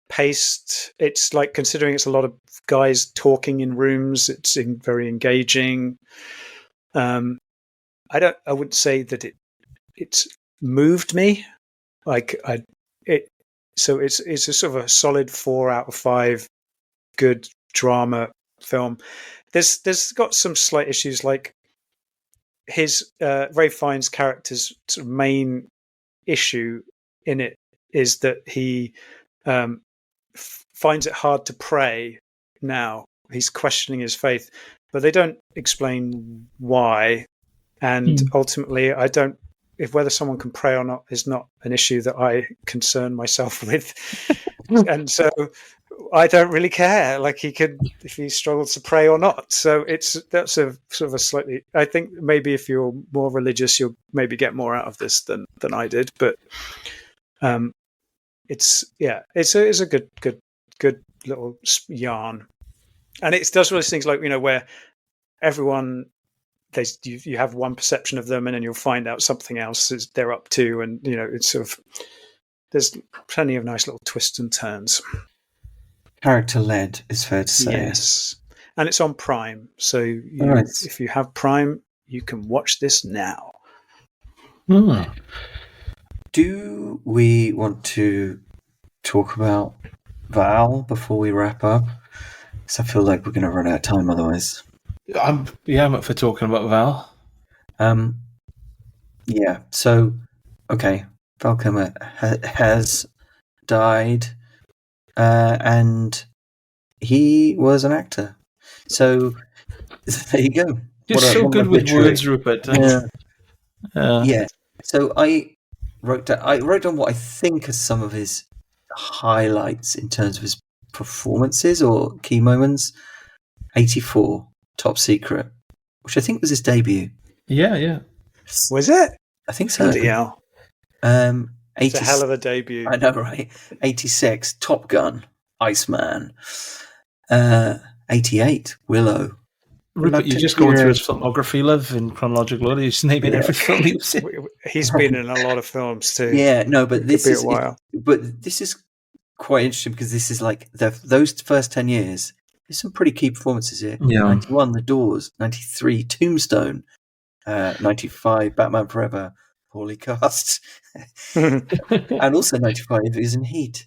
paced. It's like, considering it's a lot of guys talking in rooms, it's very engaging. I wouldn't say that it's moved me. So it's a sort of a solid 4 out of 5 good drama film. There's got some slight issues, like his Ray Fiennes' character's sort of main issue in it is that he finds it hard to pray now. He's questioning his faith, but they don't explain why. And ultimately, if whether someone can pray or not is not an issue that I concern myself with. And so I don't really care. Like, he could, if he struggles to pray or not. So that's a sort of a slightly, I think maybe if you're more religious, you'll maybe get more out of this than I did. But it's a good little yarn. And it does all those things, like, where everyone, you have one perception of them, and then you'll find out something else they're up to, and it's sort of, there's plenty of nice little twists and turns. Character led, is fair to say. Yes, and it's on Prime, so if you have Prime, you can watch this now. Do we want to talk about Val before we wrap up? Because I feel like we're going to run out of time otherwise. I'm up for talking about Val. Yeah. So, okay, Val Kilmer has died, and he was an actor. So there you go. You're so good with words, Rupert. Yeah. So I wrote down what I think are some of his highlights in terms of his performances or key moments. 84. Top Secret, which I think was his debut. Yeah. Was it? I think so. Yeah. It's a hell of a debut. I know, right? 86, Top Gun, Iceman. 88, Willow. Rupert, you're just going through his filmography, love, in chronological order. You're just naming every film he was in. He's been in a lot of films too. Yeah, no, but this is a while. But this is quite interesting because this is like those first 10 years. There's some pretty key performances here. Yeah. 91, The Doors. 93, Tombstone. 95, Batman Forever. Poorly cast. And also 95 is in Heat.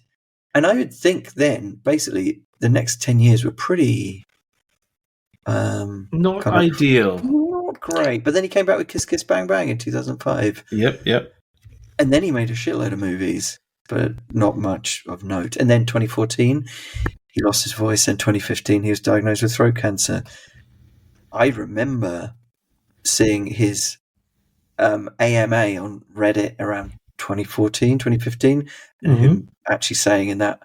And I would think then, basically, the next 10 years were pretty... not ideal. Not great. But then he came back with Kiss Kiss Bang Bang in 2005. Yep. And then he made a shitload of movies, but not much of note. And then 2014... he lost his voice. In 2015, he was diagnosed with throat cancer. I remember seeing his AMA on Reddit around 2014, 2015, and him actually saying in that,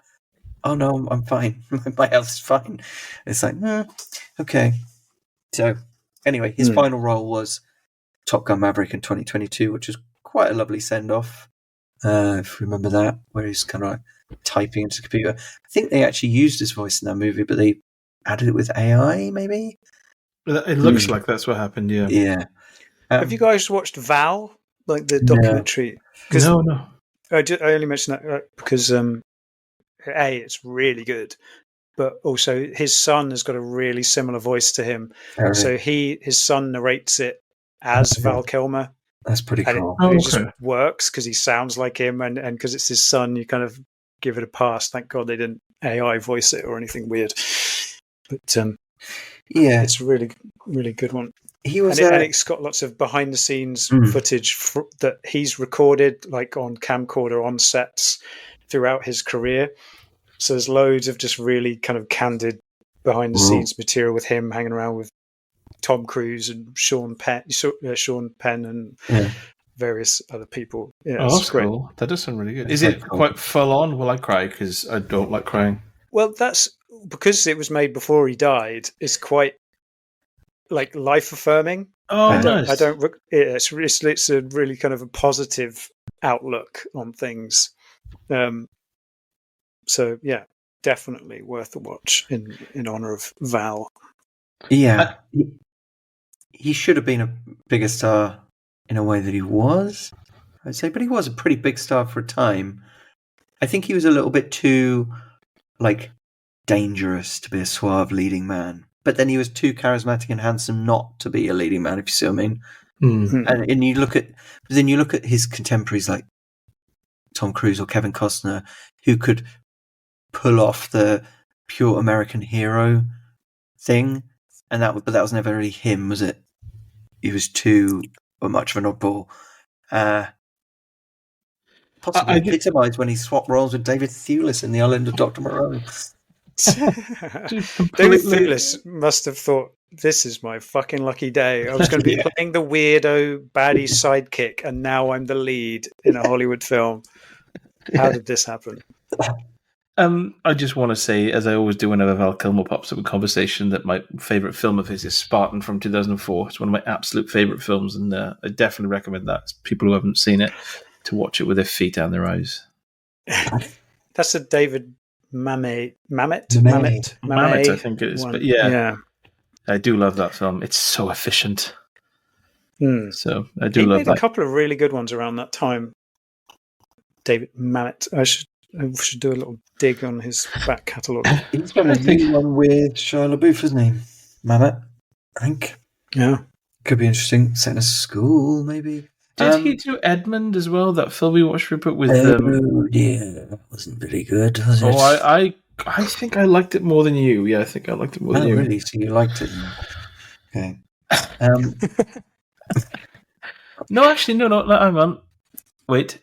"Oh no, I'm fine. My health's fine." It's like, okay. So anyway, his final role was Top Gun Maverick in 2022, which was quite a lovely send-off. If you remember that, where he's kind of like typing into the computer. I think they actually used his voice in that movie, but they added it with AI, maybe? It looks like that's what happened, yeah. Yeah. Have you guys watched Val, like the documentary? No. I only mention that because, it's really good, but also his son has got a really similar voice to him. So his son narrates it as Val Kilmer. That's pretty cool. It just works because he sounds like him, and because it's his son, you kind of give it a pass. Thank God they didn't AI voice it or anything weird. But it's a really, really good one. And it's got lots of behind the scenes footage that he's recorded, like on camcorder on sets throughout his career. So there's loads of just really kind of candid behind the scenes material with him hanging around with Tom Cruise and Sean Penn and various other people. Yeah, that's cool. That does sound really good. Is it quite full on? Will I cry? Because I don't like crying. Well, that's because it was made before he died. It's quite like life affirming. Oh, I nice. don't. It's a really kind of a positive outlook on things. So yeah, definitely worth a watch in honor of Val. Yeah, he should have been a bigger star in a way that he was, I'd say, but he was a pretty big star for a time. I think he was a little bit too, like, dangerous to be a suave leading man, but then he was too charismatic and handsome not to be a leading man, if you see what I mean. And you look at his contemporaries like Tom Cruise or Kevin Costner, who could pull off the pure American hero thing, but that was never really him, was it? He was too much of an oddball. Possibly epitomised when he swapped roles with David Thewlis in The Island of Dr. Moreau. David Thewlis must have thought, this is my fucking lucky day. I was going to be playing the weirdo baddie sidekick, and now I'm the lead in a Hollywood film. How did this happen? I just want to say, as I always do whenever Val Kilmer pops up in conversation, that my favourite film of his is Spartan from 2004. It's one of my absolute favourite films, and I definitely recommend that to people who haven't seen it to watch it with their feet down their eyes. That's a David Mamet, I think it is. one. But yeah, I do love that film. It's so efficient. So I do love that. He made a couple of really good ones around that time. David Mamet. I should do a little dig on his back catalogue. He's got a new one with Shia LaBeouf, isn't he? Mamet, I think. Yeah. Could be interesting. Set in a school, maybe. Did he do Edmund as well? That film we watched, Rupert, with... Oh, dear. Wasn't very good, was it? Oh, I think I liked it more than you. Yeah, I think I liked it more than you. Really? So you liked it? Okay. No, actually, no, hang on. Wait.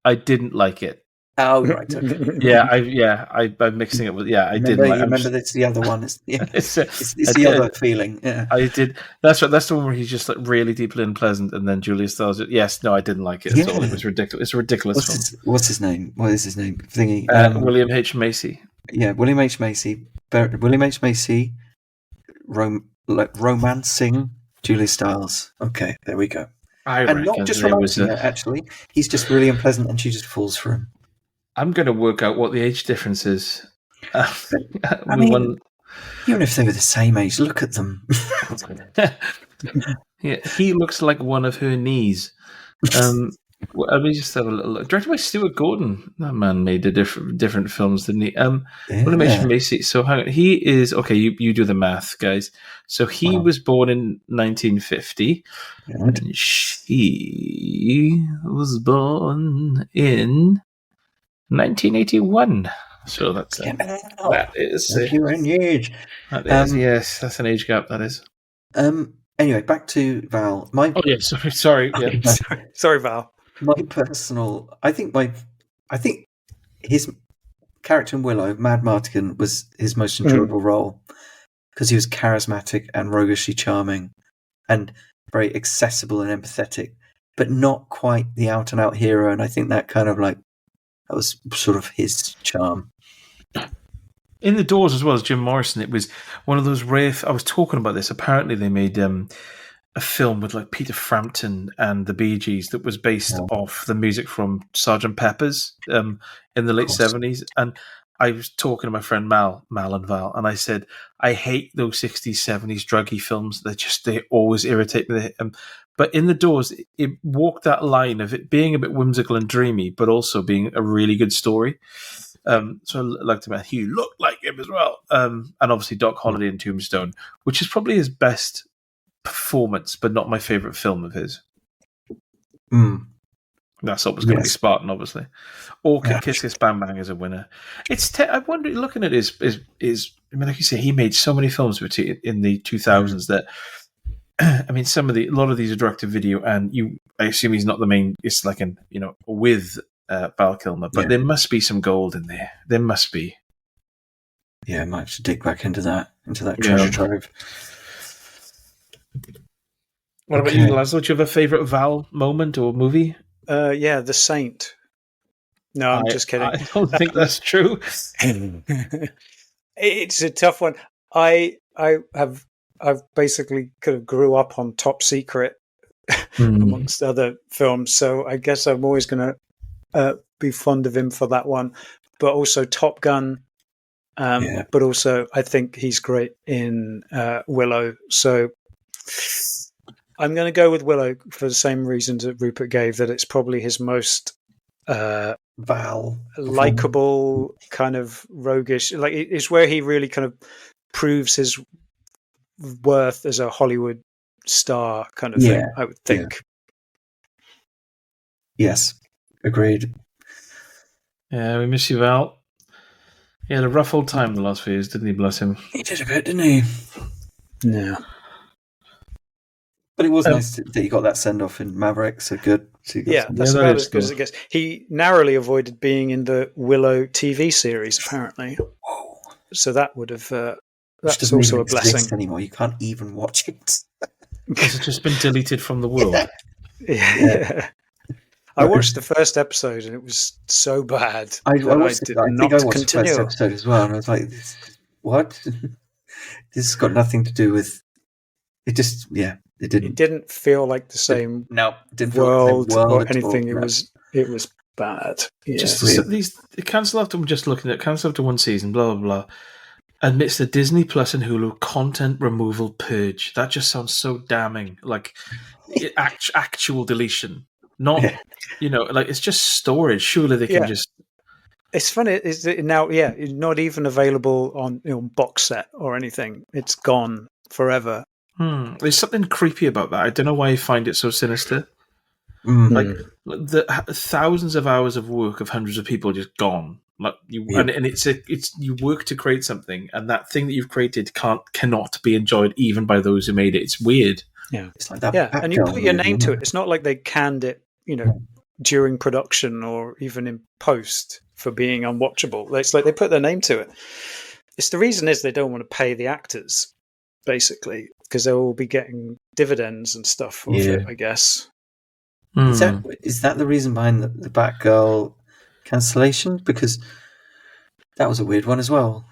I didn't like it. Oh, right. Okay. I'm mixing it with... Yeah, I did. I remember that's the other one. It's the other feeling. Yeah. I did. That's right. That's the one where he's just like really deeply unpleasant, and then Julia Stiles. Yes, no, I didn't like it at all. It was ridiculous. It's a ridiculous film. What's his name? What is his name? Thingy. William H. Macy. Yeah, William H. Macy. William H. Macy romancing Julia Stiles. Okay, there we go. And not just romancing her, actually. He's just really unpleasant and she just falls for him. I'm going to work out what the age difference is. Even if they were the same age, look at them. Yeah, he looks like one of her knees. Let me just have a little look. Directed by Stuart Gordon. That man made different films, didn't he? William H. Macy. So hang on. He is... Okay, you do the math, guys. So he was born in 1950. Right. And she was born in 1981. So that's... that is... You're in age. That is, yes, that's an age gap, that is. Anyway, back to Val. Sorry. Yeah. Sorry, Val. My personal, I think his character in Willow, Mad Martigan, was his most enjoyable role because he was charismatic and roguishly charming and very accessible and empathetic, but not quite the out and out hero. And I think that kind of that was sort of his charm. In The Doors as well as Jim Morrison, it was one of those rare. I was talking about this. Apparently, they made a film with Peter Frampton and the Bee Gees that was based off the music from Sgt. Pepper's in the late 70s. And I was talking to my friend Mal and Val, and I said, I hate those 60s, 70s druggy films. They always irritate me. But in The Doors, it walked that line of it being a bit whimsical and dreamy, but also being a really good story. So I liked him. He looked like him as well. And obviously Doc Holliday in Tombstone, which is probably his best performance, but not my favourite film of his. That's always going to be Spartan, obviously. Or Kiss Kiss Bang Bang is a winner. I wonder, looking at his like you say, he made so many films in the 2000s that a lot of these are direct to video, and I assume he's not the main. It's with Val Kilmer, but there must be some gold in there. There must be. Yeah, I might have to dig back into that treasure trove. What about you, Lazlo? Do you have a favourite Val moment or movie? The Saint. No, I'm just kidding. I don't think that's true. It's a tough one. I have I've basically kind of grew up on Top Secret amongst other films, so I guess I'm always going to be fond of him for that one. But also Top Gun. But also I think he's great in Willow. So I'm going to go with Willow for the same reasons that Rupert gave, that it's probably his most Val likable, kind of roguish. Like, it's where he really kind of proves his worth as a Hollywood star kind of thing, I would think. Yes, agreed. Yeah, we miss you, Val. He had a rough old time the last few years, didn't he? Bless him. He did a bit, didn't he? Yeah. But it was nice that he got that send-off in Maverick, so good. So that's about as good as it gets. He narrowly avoided being in the Willow TV series, apparently. Whoa. So that would have... that's also also a blessing. Anymore. You can't even watch it. Has it just been deleted from the world? Yeah. I watched the first episode and it was so bad. I think I watched continue. the first episode as well, and I was like, "What? This has got nothing to do with." It just, it didn't. It didn't feel like the same didn't world feel like the or world anything. all, It was bad. Yeah. Just these cancel after I'm just looking at cancel after one season. Blah blah blah. Admits the Disney Plus and Hulu content removal purge. That just sounds so damning. Like actual deletion. Not, like it's just storage. Surely they can just. It's funny. Is it now? Yeah, it's not even available on box set or anything. It's gone forever. There's something creepy about that. I don't know why you find it so sinister. Like the thousands of hours of work of hundreds of people just gone. Like and it's you work to create something, and that thing that you've created cannot be enjoyed even by those who made it. It's weird. Yeah, it's like that. Yeah, and you put your name to it. It's not like they canned it, during production or even in post for being unwatchable. It's like they put their name to it. It's the reason is they don't want to pay the actors, basically, because they will be getting dividends and stuff off it, I guess. Is that the reason behind the Batgirl cancellation? Because that was a weird one as well.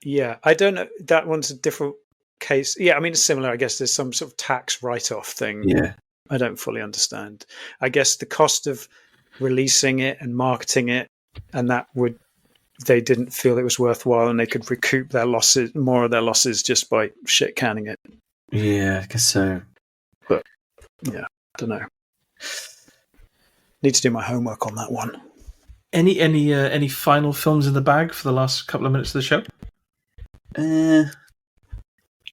Yeah, I don't know. That one's a different case. Yeah, I mean, it's similar. I guess there's some sort of tax write-off thing. Yeah. I don't fully understand. I guess the cost of releasing it and marketing it, and they didn't feel it was worthwhile, and they could recoup more of their losses just by shit canning it. Yeah, I guess so. But yeah, I don't know. Need to do my homework on that one. Any final films in the bag for the last couple of minutes of the show?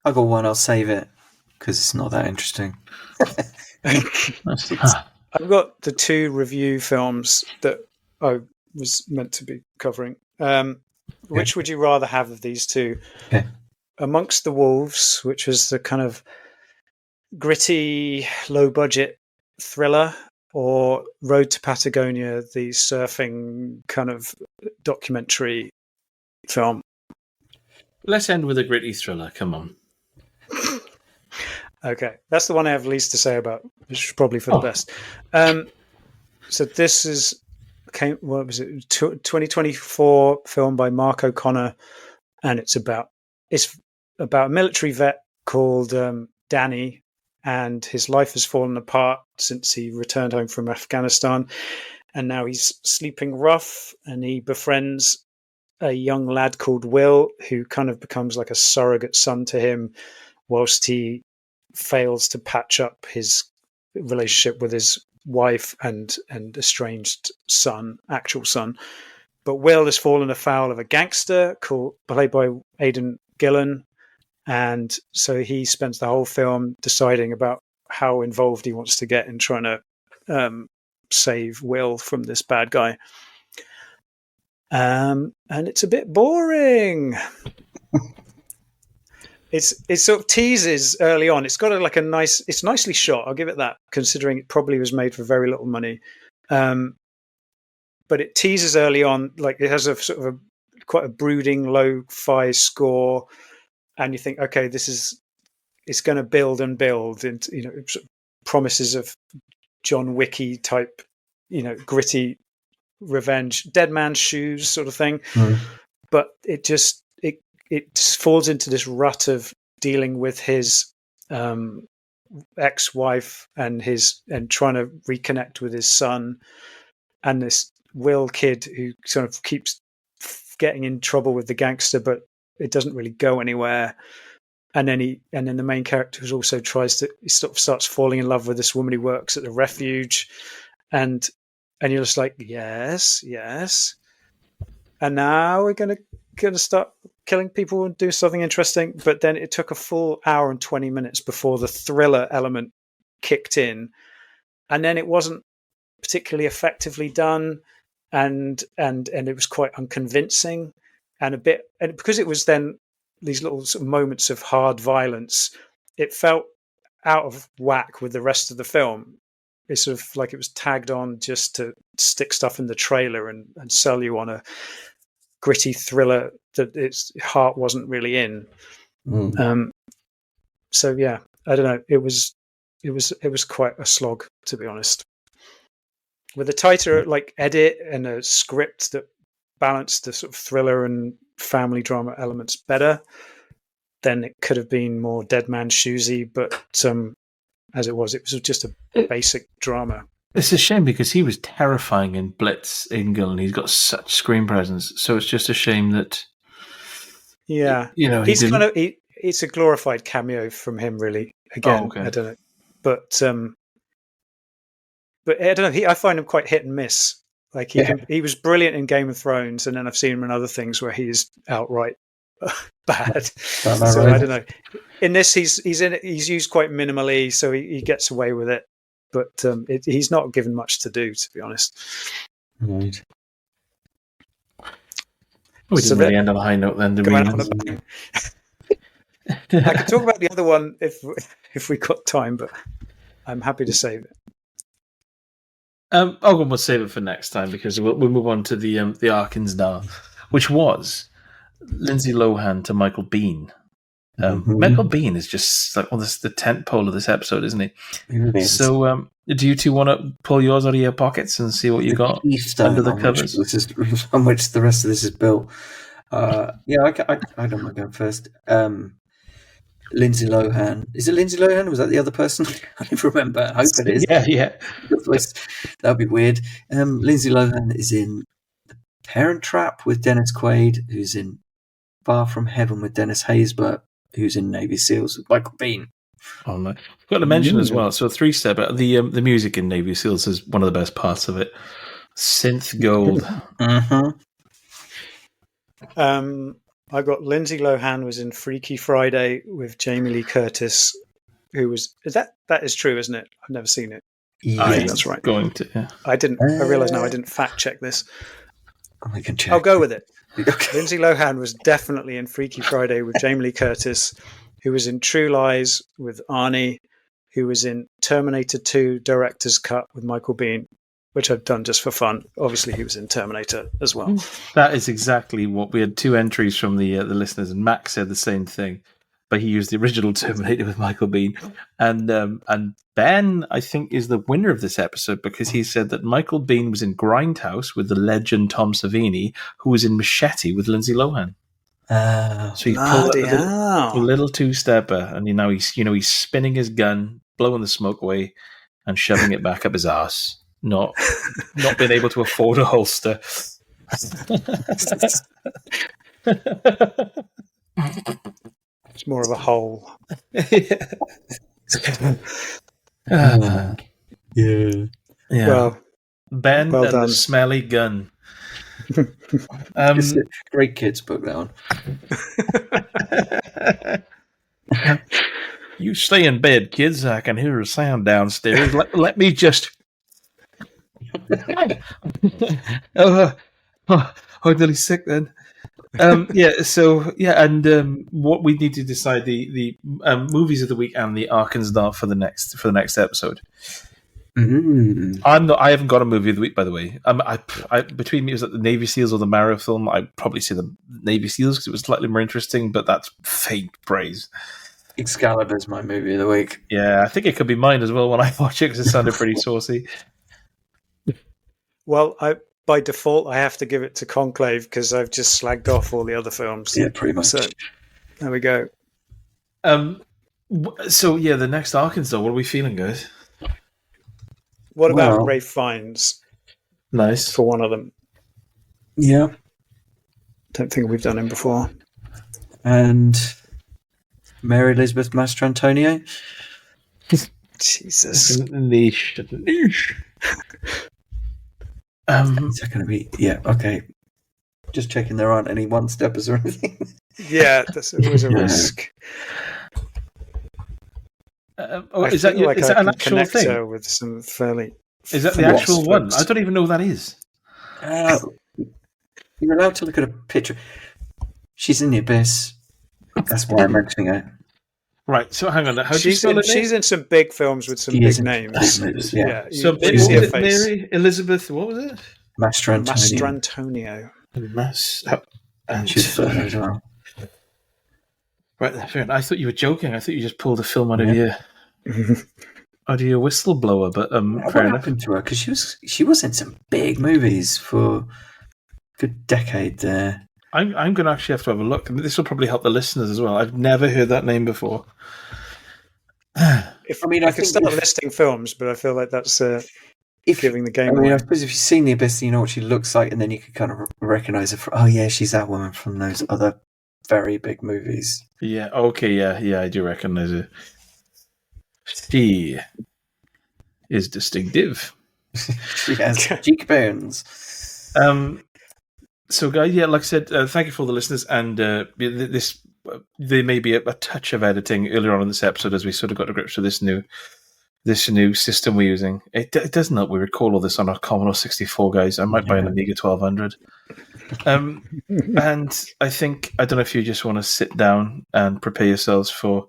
I got one. I'll save it because it's not that interesting. I've got the 2 review films that I was meant to be covering. Which would you rather have of these 2? Okay. Amongst the Wolves, which was the kind of gritty, low-budget thriller, or Road to Patagonia, the surfing kind of documentary film? Let's end with a gritty thriller. Come on. Okay, that's the one I have least to say about, which is probably for the best. So this is, what was it, 2024 film by Mark O'Connor, and it's about a military vet called Danny, and his life has fallen apart since he returned home from Afghanistan, and now he's sleeping rough, and he befriends a young lad called Will, who kind of becomes like a surrogate son to him, whilst he fails to patch up his relationship with his wife and estranged actual son. But Will has fallen afoul of a gangster played by Aidan Gillen, and so he spends the whole film deciding about how involved he wants to get in trying to save Will from this bad guy. And it's a bit boring. It sort of teases early on. It's got it's nicely shot. I'll give it that, considering it probably was made for very little money. But it teases early on, like it has a sort of quite a brooding lo-fi score, and you think, okay, it's going to build and build, and sort of promises of John Wicky type, gritty revenge, Dead Man's Shoes sort of thing. But it it just falls into this rut of dealing with his ex-wife and trying to reconnect with his son, and this Will kid who sort of keeps getting in trouble with the gangster, but it doesn't really go anywhere. And then the main character who also starts falling in love with this woman who works at the refuge, and you're just like, yes, and now we're gonna start killing people and do something interesting. But then it took a full hour and 20 minutes before the thriller element kicked in, and then it wasn't particularly effectively done, and it was quite unconvincing, and because it was then these little sort of moments of hard violence, it felt out of whack with the rest of the film. It's sort of like it was tagged on just to stick stuff in the trailer and sell you on a gritty thriller that its heart wasn't really in. So yeah, I don't know. It was quite a slog, to be honest. With a tighter edit and a script that balanced the sort of thriller and family drama elements better, then it could have been more Dead Man Shoesy. But as it was just a basic drama. It's a shame because he was terrifying in Blitz Engel, and he's got such screen presence. So it's just a shame that. Yeah, it's a glorified cameo from him, really. Again, I don't know, but I don't know. I find him quite hit and miss. Like he was brilliant in Game of Thrones, and then I've seen him in other things where he's outright bad. So right? I don't know. In this, he's used quite minimally, so he gets away with it. But he's not given much to do, to be honest. Right. We didn't really end on a high note then, did we? I could talk about the other one if we got time, but I'm happy to save it. We'll save it for next time because we'll move on to the ArkinZ'Dar, which was Lindsay Lohan to Michael Biehn. Michael Biehn is just like the tent pole of this episode, isn't he? So, do you two want to pull yours out of your pockets and see what you got under the covers? On which the rest of this is built. I don't want to go first. Lindsay Lohan. Is it Lindsay Lohan? Was that the other person? I don't remember. I hope it is. Yeah. That'd be weird. Lindsay Lohan is in The Parent Trap with Dennis Quaid, who's in Far From Heaven with Dennis Haysbert, who's in Navy SEALs with Michael Biehn. Oh no! I've got to mention as well. So 3-step. The music in Navy SEALs is one of the best parts of it. Synth gold. I got Lindsay Lohan was in Freaky Friday with Jamie Lee Curtis, who was that is true, isn't it? I've never seen it. Yeah, that's right. Going to. Yeah. I didn't. I realize now I didn't fact check this. I can check. I'll go with it. Okay. Lindsay Lohan was definitely in Freaky Friday with Jamie Lee Curtis, who was in True Lies with Arnie, who was in Terminator 2 Director's Cut with Michael Biehn, which I've done just for fun. Obviously, he was in Terminator as well. That is exactly what we had. 2 entries from the listeners, and Max said the same thing, but he used the original Terminator with Michael Biehn. And Ben, I think, is the winner of this episode because he said that Michael Biehn was in Grindhouse with the legend Tom Savini, who was in Machete with Lindsay Lohan. So he pulled a little 2-stepper, and he's spinning his gun, blowing the smoke away, and shoving it back up his ass. Not being able to afford a holster. It's more of a hole. Yeah. Well, Ben well and done. the smelly gun. It's a great kids book, that one. You stay in bed, kids. I can hear a sound downstairs. Let me just. I'm really sick then. And what we need to decide the movies of the week and the ArkinZ'Dar for the next episode. I haven't got a movie of the week, by the way. Between me, it was like the Navy SEALs or the Mario film. I'd probably say the Navy SEALs because it was slightly more interesting, but that's faint praise. Excalibur's my movie of the week. Yeah, I think it could be mine as well when I watch it because it sounded pretty saucy. Well, by default, I have to give it to Conclave because I've just slagged off all the other films. Yeah, pretty much. So there we go. So yeah, the next ArkinZ'Dar. What are we feeling, guys? What about Well- Ray Fiennes Nice. for one of them? Yeah, Don't think we've done him before. and Mary Elizabeth Mastrantonio. Jesus. Niche. Is that going to be? Yeah, okay. Just checking there aren't any one-steppers or anything. Yeah, that's always a Yeah. risk. Is that I an can actual connect thing? her with some fairly. Is that the Yes, actual one? folks. I don't even know who that is. You're allowed to look at a picture. She's in the abyss. That's why I'm mentioning it. Right. So hang on. How do you She's spell her name? she's in some big films with some She big is in names. big movies, yeah. So you see her face. Mary Elizabeth. What was it? Mastrantonio. Mastrantonio. And she's fun as well. Right. Fair enough. I thought you were joking. I thought you just pulled a film out of your whistleblower. But What fair enough. happened to her? Because she was in some big movies for a good decade there. I'm going to actually have to have a look. And this will probably help the listeners as well. I've never heard that name before. If, I mean, I I could think start if- listing films, but I feel like that's If giving the I game mean, away. I suppose if you've seen the abyss, you know what she looks like, and then you can kind of recognize her. Oh yeah, she's that woman from those other very big movies. Yeah. Okay. Yeah. I do recognize it. She is distinctive. She has cheekbones. So, guys, yeah, like I said, thank you for all the listeners, and this there may be a touch of editing earlier on in this episode as we sort of got to grips with this new system we're using. It doesn't help. We record all this on our Commodore 64, guys. I might buy an Amiga 1200. And I don't know if you just want to sit down and prepare yourselves for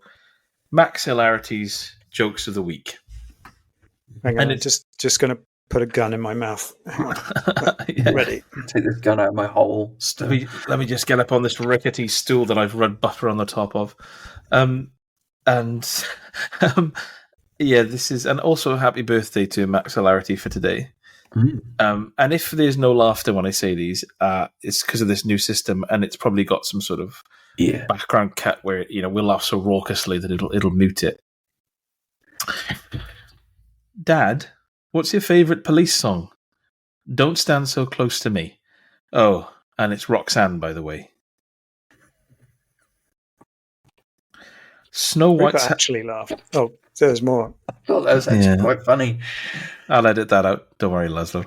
Max Hilarity's Jokes of the Week. Hang on, and I'm just going to put a gun in my mouth. Hang on. Yeah. Ready. Take this gun out of my hole. Let me just get up on this rickety stool that I've rubbed butter on the top of. Yeah, this is, and also happy birthday to Max Hilarity for today. And if there's no laughter when I say these, it's because of this new system, and it's probably got some sort of background cut where we'll laugh so raucously that it'll mute it. Dad, what's your favourite police song? Don't Stand So Close to Me. Oh, and it's Roxanne, by the way. Snow Rupert White's... actually laughed. Oh, there's more. I thought that was actually quite funny. I'll edit that out. Don't worry, Lazlo.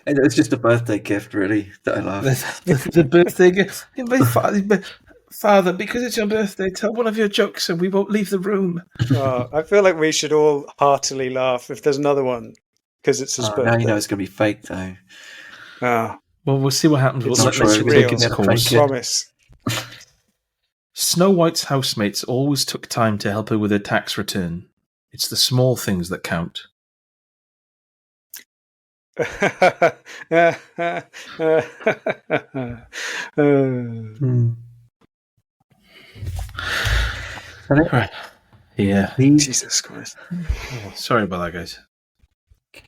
And it was just a birthday gift, really, that I laughed. the birthday gift. Father, because it's your birthday, tell one of your jokes and we won't leave the room. I feel like we should all heartily laugh if there's another one because it's his birthday. Now you know it's going to be fake, though. Well, we'll see what happens. It's We'll not let this true. take Real. its Never course. fake it. Promise. Snow White's housemates always took time to help her with her tax return. It's the small things that count. Right. Yeah. Please. Jesus Christ. Sorry about that, guys.